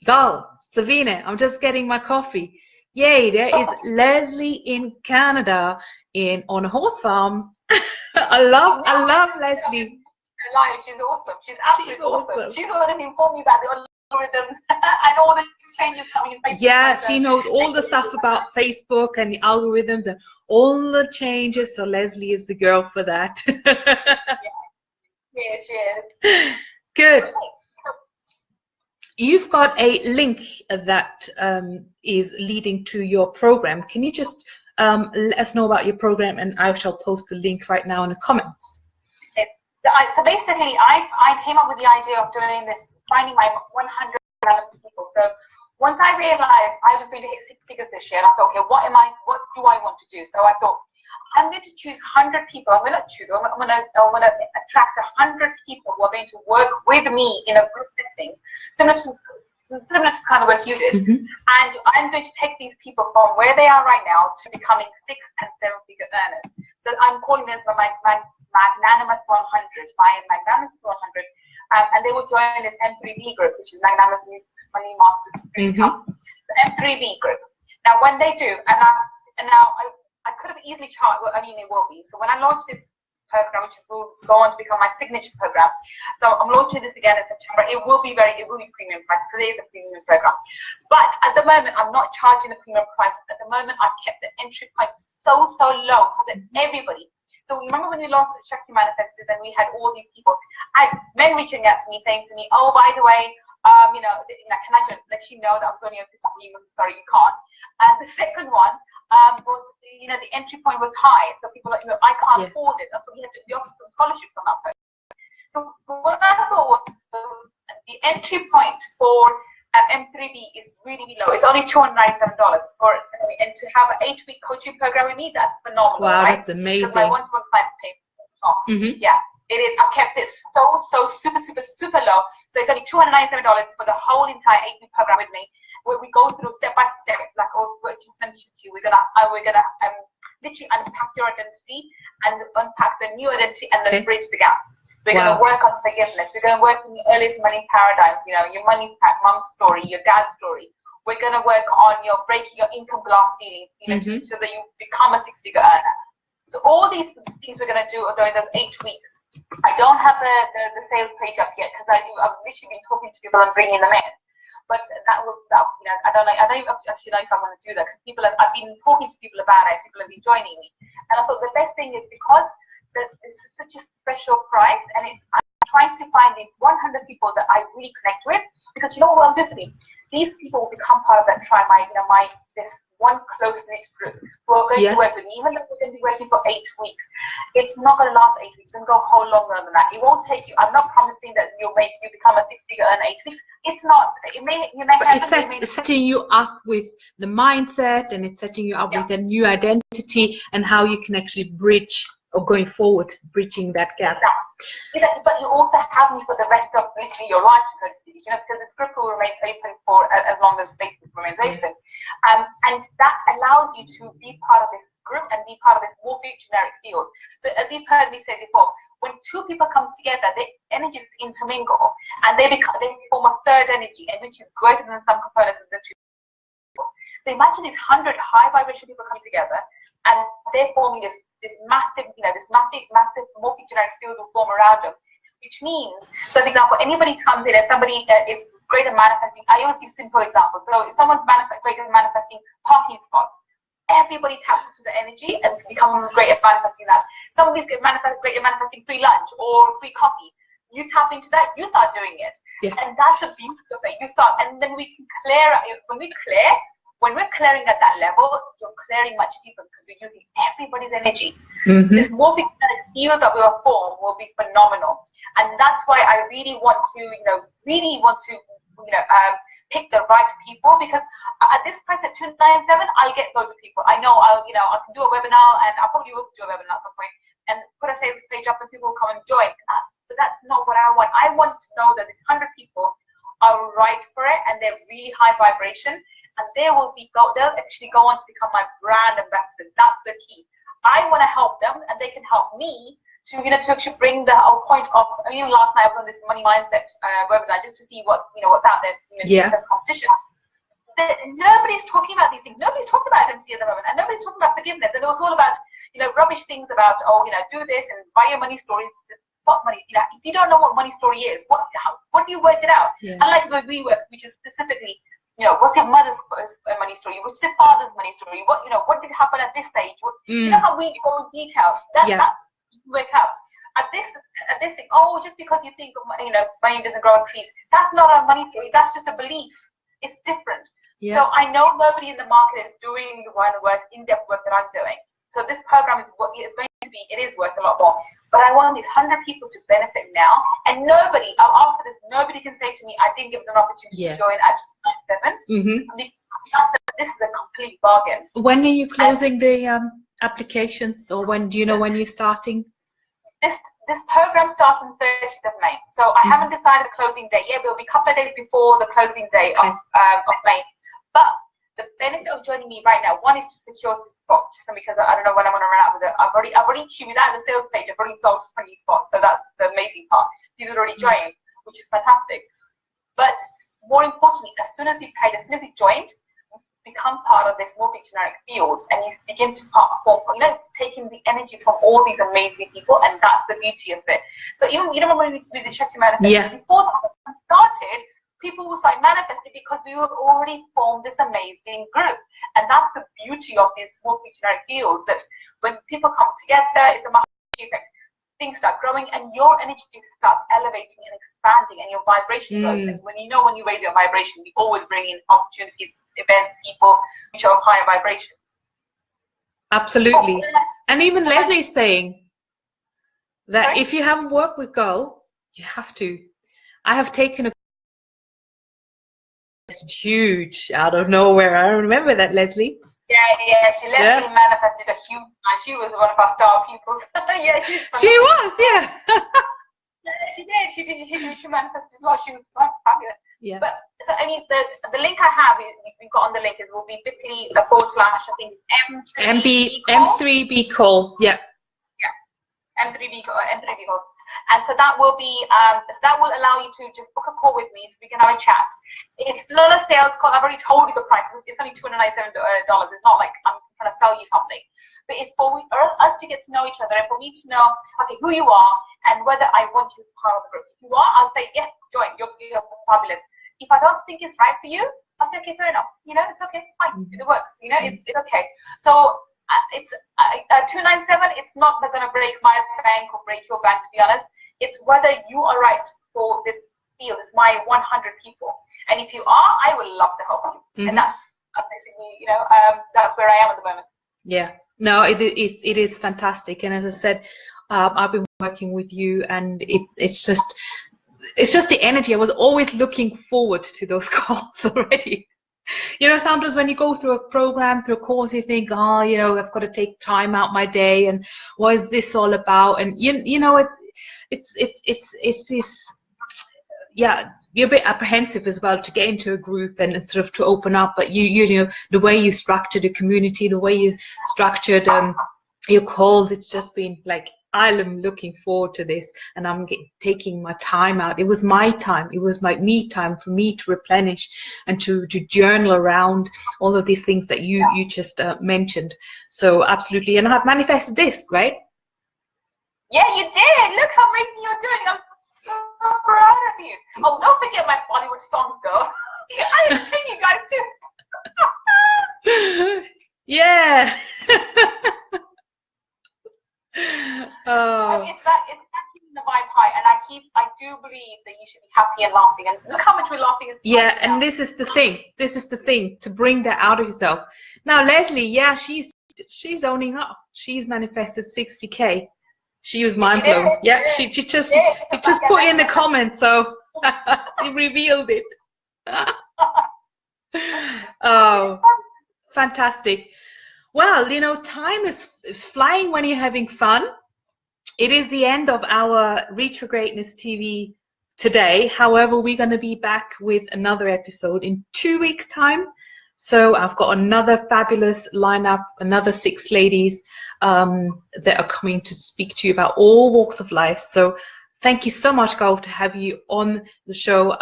Gull, Savina, I'm just getting my coffee. Yay, there is Leslie in Canada on a horse farm. I love Leslie. She's awesome. She's absolutely awesome. She's already informed me about the algorithms and all the changes coming in Facebook. Yeah, she knows all the stuff about Facebook and the algorithms and all the changes. So Leslie is the girl for that. Yeah, she is. Good. You've got a link that is leading to your program. Can you just let us know about your program, and I shall post the link right now in the comments. So basically, I came up with the idea of doing this, finding my 100 people. So once I realized I was going to hit 6 figures this year, and I thought, okay, what do I want to do? So I thought, I'm going to choose 100 people. I'm going to attract 100 people who are going to work with me in a group setting, similar to kind of what you did. And I'm going to take these people from where they are right now to becoming 6 and 7 figure earners. So I'm calling this my Magnanimous 100, my Magnanimous 100, and they will join this M3B group, which is Magnanimous Money Masters Income, the M3B group. Now, when they do, and now I could have easily charged. Well, I mean, it will be. So when I launch this program, which will go on to become my signature program, so I'm launching this again in September. It will be premium price, because it is a premium program. But at the moment, I'm not charging a premium price. At the moment, I've kept the entry point so low, so that everybody. So remember when we launched Shakti Manifested, and we had all these people, I had men reaching out to me saying to me, oh, by the way, can I just let you know that I was only on 50 emails? Sorry, you can't. And the second one was, the entry point was high, so people like, I can't afford it. And so we offered some scholarships on that post. So what I thought was the entry point for M3B is really low. It's only $297 and to have an 8-week coaching program with me, that's phenomenal. Wow, right? That's amazing. Because my one-to-one client pay Yeah, it is. I kept it so super low. So it's only $297 for the whole entire 8-week program with me, where we go through step by step, like what just mentioned to you. We're gonna literally unpack your identity and unpack the new identity and then bridge the gap. We're going to work on forgiveness. We're going to work on the earliest money paradigms, your money's mom's story, your dad's story. We're going to work on your breaking your income glass ceilings, so that you become a 6-figure earner. So all these things we're going to do during those 8 weeks. I don't have the sales page up yet, because I've literally been talking to people and bringing them in. But I don't even actually know if I want to do that, because I've been talking to people about it. People have been joining me, and I thought the best thing is, because this is such a special price, and I'm trying to find these 100 people that I really connect with, because you know what I'm listening. These people will become part of that tribe, this one close-knit group who are going to work with me, even though we're going to be working for 8 weeks. It's not going to last 8 weeks. It's going to go a whole longer than that. It won't take you. I'm not promising that you become a 6-figure earner in 8 weeks. It's not. You may happen. It's setting you up with the mindset, and it's setting you up with a new identity and how you can actually bridge, or going forward, bridging that gap. Exactly. But you also have me for the rest of literally your life, so to speak, because this group will remain open for as long as Facebook remains open. And that allows you to be part of this group and be part of this multi-generic field. So as you've heard me say before, when 2 people come together, their energies intermingle, and they form a third energy, and which is greater than some components of the 2 people. So imagine these 100 high vibration people coming together, and they're forming this massive, this massive multi-generic field will form around them, which means, so for example, anybody comes in and somebody is great at manifesting. I always give simple examples. So if someone's great at manifesting parking spots, everybody taps into the energy and becomes great at manifesting that. Somebody's great at manifesting free lunch or free coffee. You tap into that, you start doing it. And that's the beauty of it. You start, and then we can clear, when we're clearing at that level, you're clearing much deeper because we're using everybody's energy. This morphic field that will form will be phenomenal. And that's why I really want to, pick the right people, because at this price at $297, I'll get loads of people. I know I can do a webinar, and I'll probably will do a webinar at some point and put a sales page up and people will come and join. But that's not what I want. I want to know that these 100 people are right for it, and they're really high vibration. And they'll actually go on to become my brand ambassadors. That's the key. I want to help them, and they can help me to actually bring the whole point of. Even last night I was on this money mindset webinar just to see what's out there. There's competition. Nobody's talking about these things. Nobody's talking about MCA at the moment, and nobody's talking about forgiveness. And it was all about rubbish things about do this and buy your money stories. What money? If you don't know what money story is, what do you work it out? Unlike the we work, which is specifically. What's your mother's money story? What's your father's money story? What did happen at this stage? You know how we go in detail. That you can work out. At this thing, just because you think money doesn't grow on trees, that's not a money story. That's just a belief. It's different. So I know nobody in the market is doing the kind of work, in-depth work that I'm doing. So this program is what it's going to be. It is worth a lot more. But I want these 100 people to benefit now, and nobody, after this, nobody can say to me, I didn't give them an opportunity to join at 97. This is a complete bargain. When are you closing the applications, or when do you know when you're starting? This program starts on 30th of May. So I haven't decided the closing date yet. It will be a couple of days before the closing date of May. But the benefit of joining me right now, one is to secure spots, because I don't know when I'm going to run out of it. I've already without the sales page, I've already sold 20 spots, so that's the amazing part. People are already joined, which is fantastic. But more importantly, as soon as you paid, as soon as you joined, become part of this multi-generic field, and you begin to form, taking the energies from all these amazing people, and that's the beauty of it. So even when we did the Shakti Manifest, before the program started, people will start manifesting because we have already formed this amazing group. And that's the beauty of these multi-generic fields, that when people come together, it's a Maharaji effect. Things start growing, and your energy starts elevating and expanding, and your vibration goes. And when you raise your vibration, you always bring in opportunities, events, people which are of higher vibration. Absolutely. And even Leslie's saying that if you haven't worked with Gull, you have to. I have taken a huge out of nowhere. I remember that, Leslie. Leslie manifested a huge. She was one of our star pupils. She was. She manifested a lot. She was fabulous. But so the link I have, we've got on the link, will be bit.ly / I think M3B call. M3B call. And so that will be, that will allow you to just book a call with me so we can have a chat. It's not a sales call. I've already told you the price. It's only $297. It's not like I'm trying to sell you something. But it's for us to get to know each other, and for me to know, who you are and whether I want you to be part of the group. If you are, I'll say, yes, join. You're fabulous. If I don't think it's right for you, I'll say, okay, fair enough. It's okay. It's fine. It works. It's okay. So it's $297. It's not going to break my bank or break your bank, to be honest. It's whether you are right for this field. It's my 100 people, and if you are, I would love to help you. And that's basically, you know, that's where I am at the moment. Yeah, no, it is fantastic, and as I said, I've been working with you, and it's just the energy. I was always looking forward to those calls already. You know, sometimes when you go through a program, through a course, you think, oh, you know, I've got to take time out my day, and what is this all about? And you know, it's this. Yeah, you're a bit apprehensive as well to get into a group and sort of to open up, but you know, the way you structured the community, the way you structured your calls, it's just been like, I'm looking forward to this, and I'm taking my time out. It was my time, it was my me time for me to replenish and to journal around all of these things that you just mentioned. So absolutely, and I've manifested this, right? Yeah, you did. Look how amazing you're doing. I'm so proud of you. Oh, don't forget my Bollywood songs, though. I am singing, guys, too. Yeah. Oh. It's keeping the vibe high, and I do believe that you should be happy and laughing. And look how much we're laughing and smiling. Yeah, and this is the thing. This is the thing, to bring that out of yourself. Now, Leslie, yeah, she's owning up. She's manifested 60K. She was mind blown. Yeah, she just put in the comments, so she revealed it. Oh, fantastic. Well, you know, time is flying when you're having fun. It is the end of our Reach for Greatness TV today. However, we're going to be back with another episode in 2 weeks' time. So I've got another fabulous lineup, another 6 ladies that are coming to speak to you about all walks of life. So thank you so much, Gull, to have you on the show.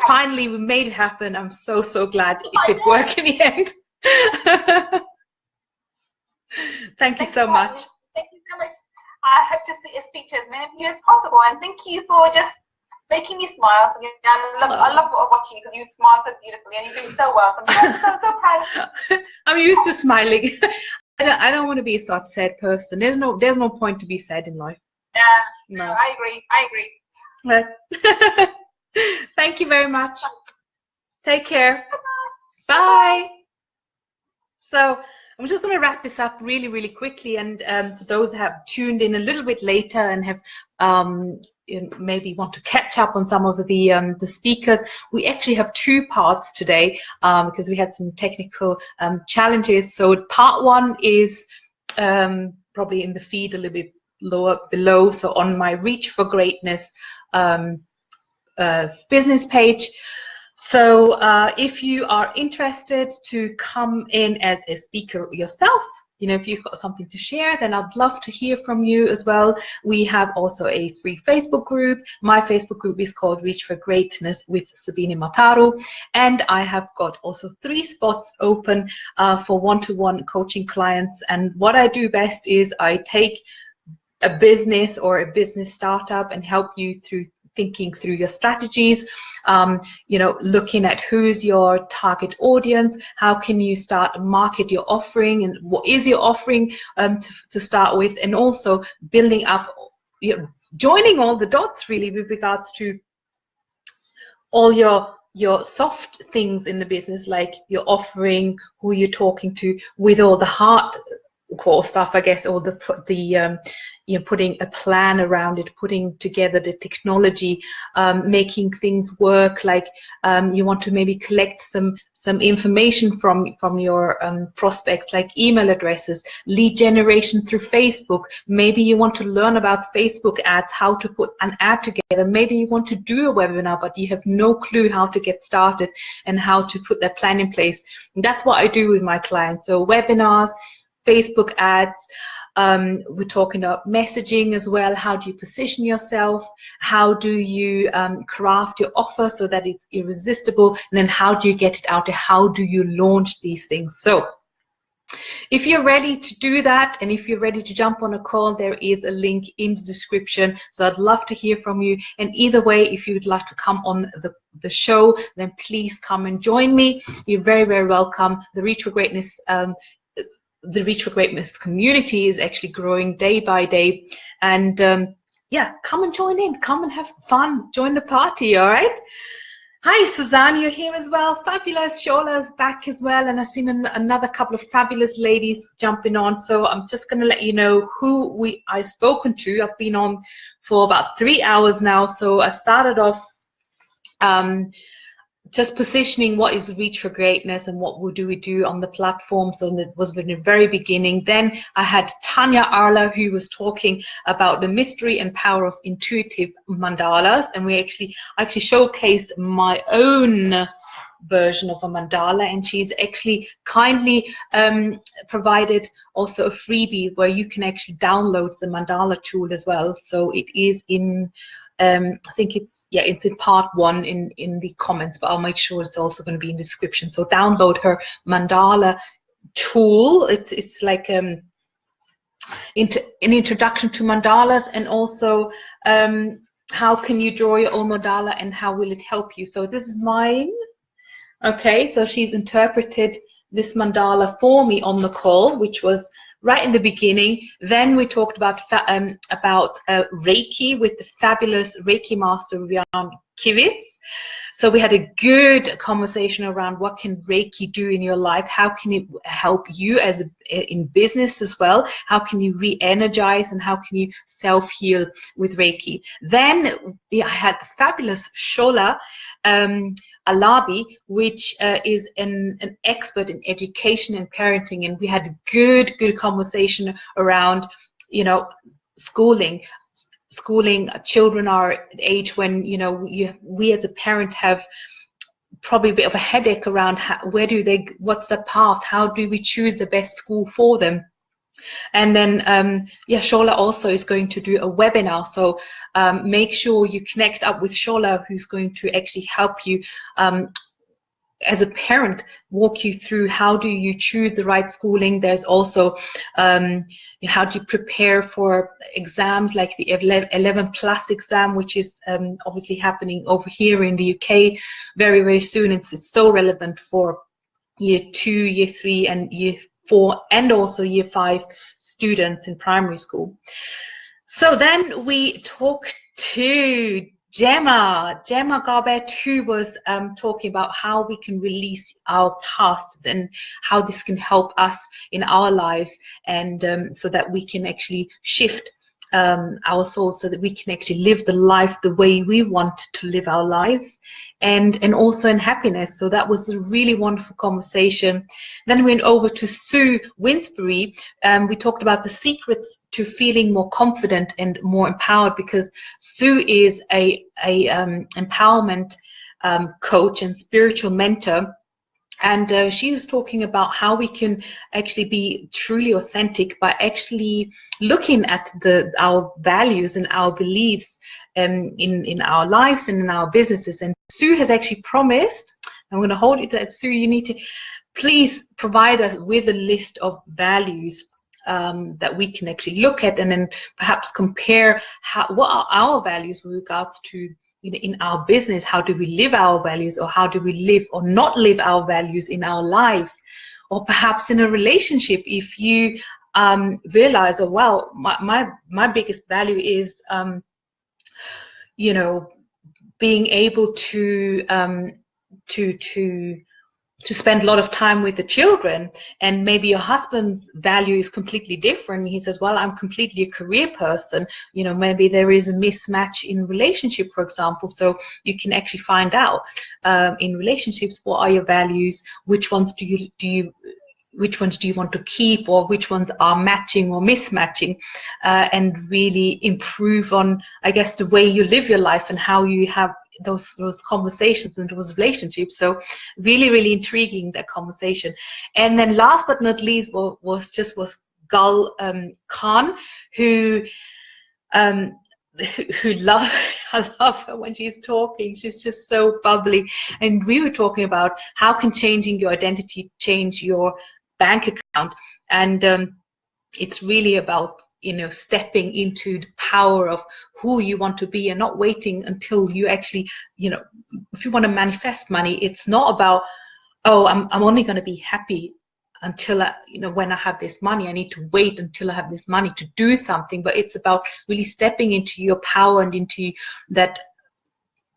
Finally, we made it happen. I'm so glad it did work in the end. Thank you so much. Thank you so much. I hope to speak to as many of you as possible, and thank you for just making me smile. I love watching you because you smile so beautifully and you're doing so well. So I'm so proud. I'm used to smiling. I don't want to be a such sad person. There's no point to be sad in life. Yeah, no, I agree. Thank you very much. Take care. Bye. So I'm just going to wrap this up really quickly, and for those who have tuned in a little bit later and have maybe want to catch up on some of the speakers, we actually have 2 parts today because we had some technical challenges. So part 1 is probably in the feed a little bit below, so on my Reach for Greatness business page. So if you are interested to come in as a speaker yourself, you know, if you've got something to share, then I'd love to hear from you as well. We have also a free Facebook group. My Facebook group is called Reach for Greatness with Sabine Mataru. And I have got also 3 spots open for one-to-one coaching clients. And what I do best is I take a business or a business startup and help you through thinking through your strategies, you know, looking at who's your target audience, how can you start to market your offering, and what is your offering to start with, and also building up, you know, joining all the dots really with regards to all your soft things in the business, like your offering, who you're talking to, with all the hardcore stuff, I guess, or you know, putting a plan around it, putting together the technology, making things work. Like you want to maybe collect some information from your prospects, like email addresses, lead generation through Facebook. Maybe you want to learn about Facebook ads, how to put an ad together. Maybe you want to do a webinar, but you have no clue how to get started and how to put that plan in place. And that's what I do with my clients. So webinars, Facebook ads, we're talking about messaging as well. How do you position yourself? How do you craft your offer so that it's irresistible? And then how do you get it out there? How do you launch these things? So if you're ready to do that, and if you're ready to jump on a call, there is a link in the description. So I'd love to hear from you. And either way, if you would like to come on the show, then please come and join me. You're very welcome. The Reach for Greatness community is actually growing day by day, and yeah, come and join in, come and have fun, join the party. All right, Hi, Suzanne, you're here as well. Fabulous. Shola's back as well. And I've seen another couple of fabulous ladies jumping on. So I'm just going to let you know who I've spoken to. I've been on for about 3 hours now. So I started off just positioning what is Reach for Greatness and what do we do on the platform. So that was in the very beginning. Then I had Tanya Arla, who was talking about the mystery and power of intuitive mandalas, and I actually showcased my own version of a mandala, and she's actually kindly provided also a freebie where you can actually download the mandala tool as well. So it is in I think it's in part 1 in the comments, but I'll make sure it's also going to be in the description. So download her mandala tool. It's like an introduction to mandalas, and also how can you draw your own mandala and how will it help you. So this is mine. Okay, so she's interpreted this mandala for me on the call, which was right in the beginning. Then we talked about Reiki with the fabulous Reiki master Rian Kivitz. So we had a good conversation around what can Reiki do in your life, how can it help you in business as well, how can you re-energize, and how can you self-heal with Reiki. Then I had fabulous Shola Alabi, which is an expert in education and parenting, and we had a good conversation around, you know, schooling. Children are at age when, you know, we as a parent have probably a bit of a headache around what's the path, how do we choose the best school for them. And then Shola also is going to do a webinar, so make sure you connect up with Shola, who's going to actually help you as a parent, walk you through how do you choose the right schooling. There's also how do you prepare for exams like the 11+ exam, which is obviously happening over here in the UK very soon. It's so relevant for year 2, year 3 and year 4 and also year 5 students in primary school. So then we talked to Gemma Garbett, who was talking about how we can release our past and how this can help us in our lives, and so that we can actually shift our souls so that we can actually live the life the way we want to live our lives, and also in happiness. So that was a really wonderful conversation. Then we went over to Sue Winsbury. We talked about the secrets to feeling more confident and more empowered, because Sue is a empowerment coach and spiritual mentor. And she was talking about how we can actually be truly authentic by actually looking at our values and our beliefs in our lives and in our businesses. And Sue has actually promised, I'm going to hold it to Sue, you need to please provide us with a list of values that we can actually look at, and then perhaps compare what are our values with regards to, you know, in our business, how do we live our values, or how do we live or not live our values in our lives, or perhaps in a relationship, if you realize, oh well, my biggest value is you know, being able to spend a lot of time with the children, and maybe your husband's value is completely different. He says, well, I'm completely a career person. You know, maybe there is a mismatch in relationship, for example. So you can actually find out in relationships, what are your values, which ones do you want to keep, or which ones are matching or mismatching, and really improve on, I guess, the way you live your life and how you have those conversations and those relationships. So really intriguing, that conversation. And then last but not least was Gull Khan, who I love her when she's talking. She's just so bubbly. And we were talking about how can changing your identity change your bank account, and it's really about, you know, stepping into the power of who you want to be, and not waiting until you actually, you know, if you want to manifest money, it's not about, oh, I'm only going to be happy until when I have this money. I need to wait until I have this money to do something. But it's about really stepping into your power and into that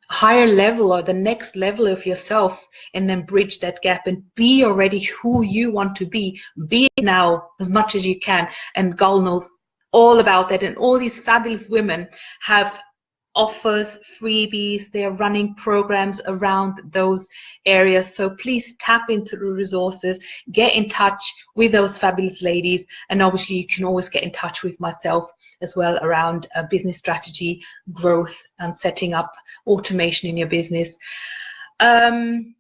higher level or the next level of yourself, and then bridge that gap and be already who you want to be it now as much as you can. And Gull knows all about that, and all these fabulous women have offers, freebies, they're running programs around those areas. So please tap into the resources, get in touch with those fabulous ladies, and obviously you can always get in touch with myself as well around business strategy, growth, and setting up automation in your business. And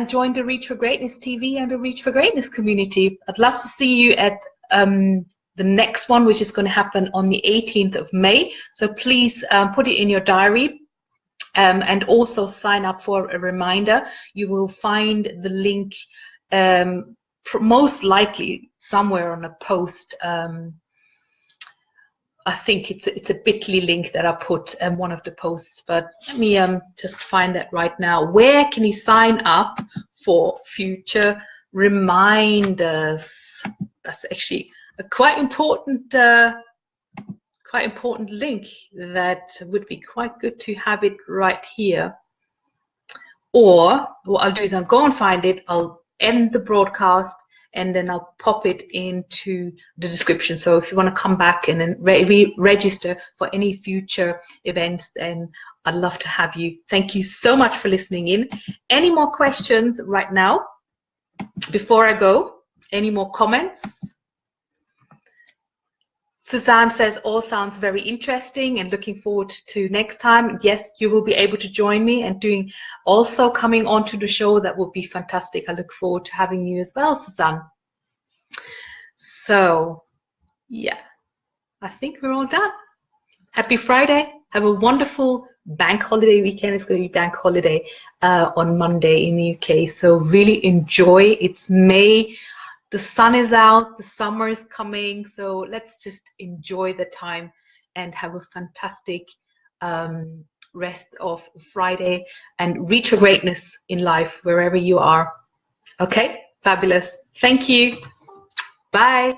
join the Reach for Greatness TV and the Reach for Greatness community. I'd love to see you at the next one, which is going to happen on the 18th of May. So please put it in your diary, and also sign up for a reminder. You will find the link most likely somewhere on a post. I think it's a bit.ly link that I put in one of the posts, but let me just find that right now. Where can you sign up for future reminders? That's actually a quite important link. That would be quite good to have it right here. Or what I'll do is I'll go and find it, I'll end the broadcast, and then I'll pop it into the description. So if you want to come back and then re-register for any future events, then I'd love to have you. Thank you so much for listening in. Any more questions right now before I go? Any more comments? Suzanne says, all sounds very interesting and looking forward to next time. Yes, you will be able to join me and also coming on to the show. That would be fantastic. I look forward to having you as well, Suzanne. So, yeah, I think we're all done. Happy Friday. Have a wonderful bank holiday weekend. It's going to be bank holiday on Monday in the UK. So really enjoy. It's May. The sun is out, the summer is coming, so let's just enjoy the time and have a fantastic rest of Friday and reach your greatness in life wherever you are. Okay, fabulous. Thank you. Bye.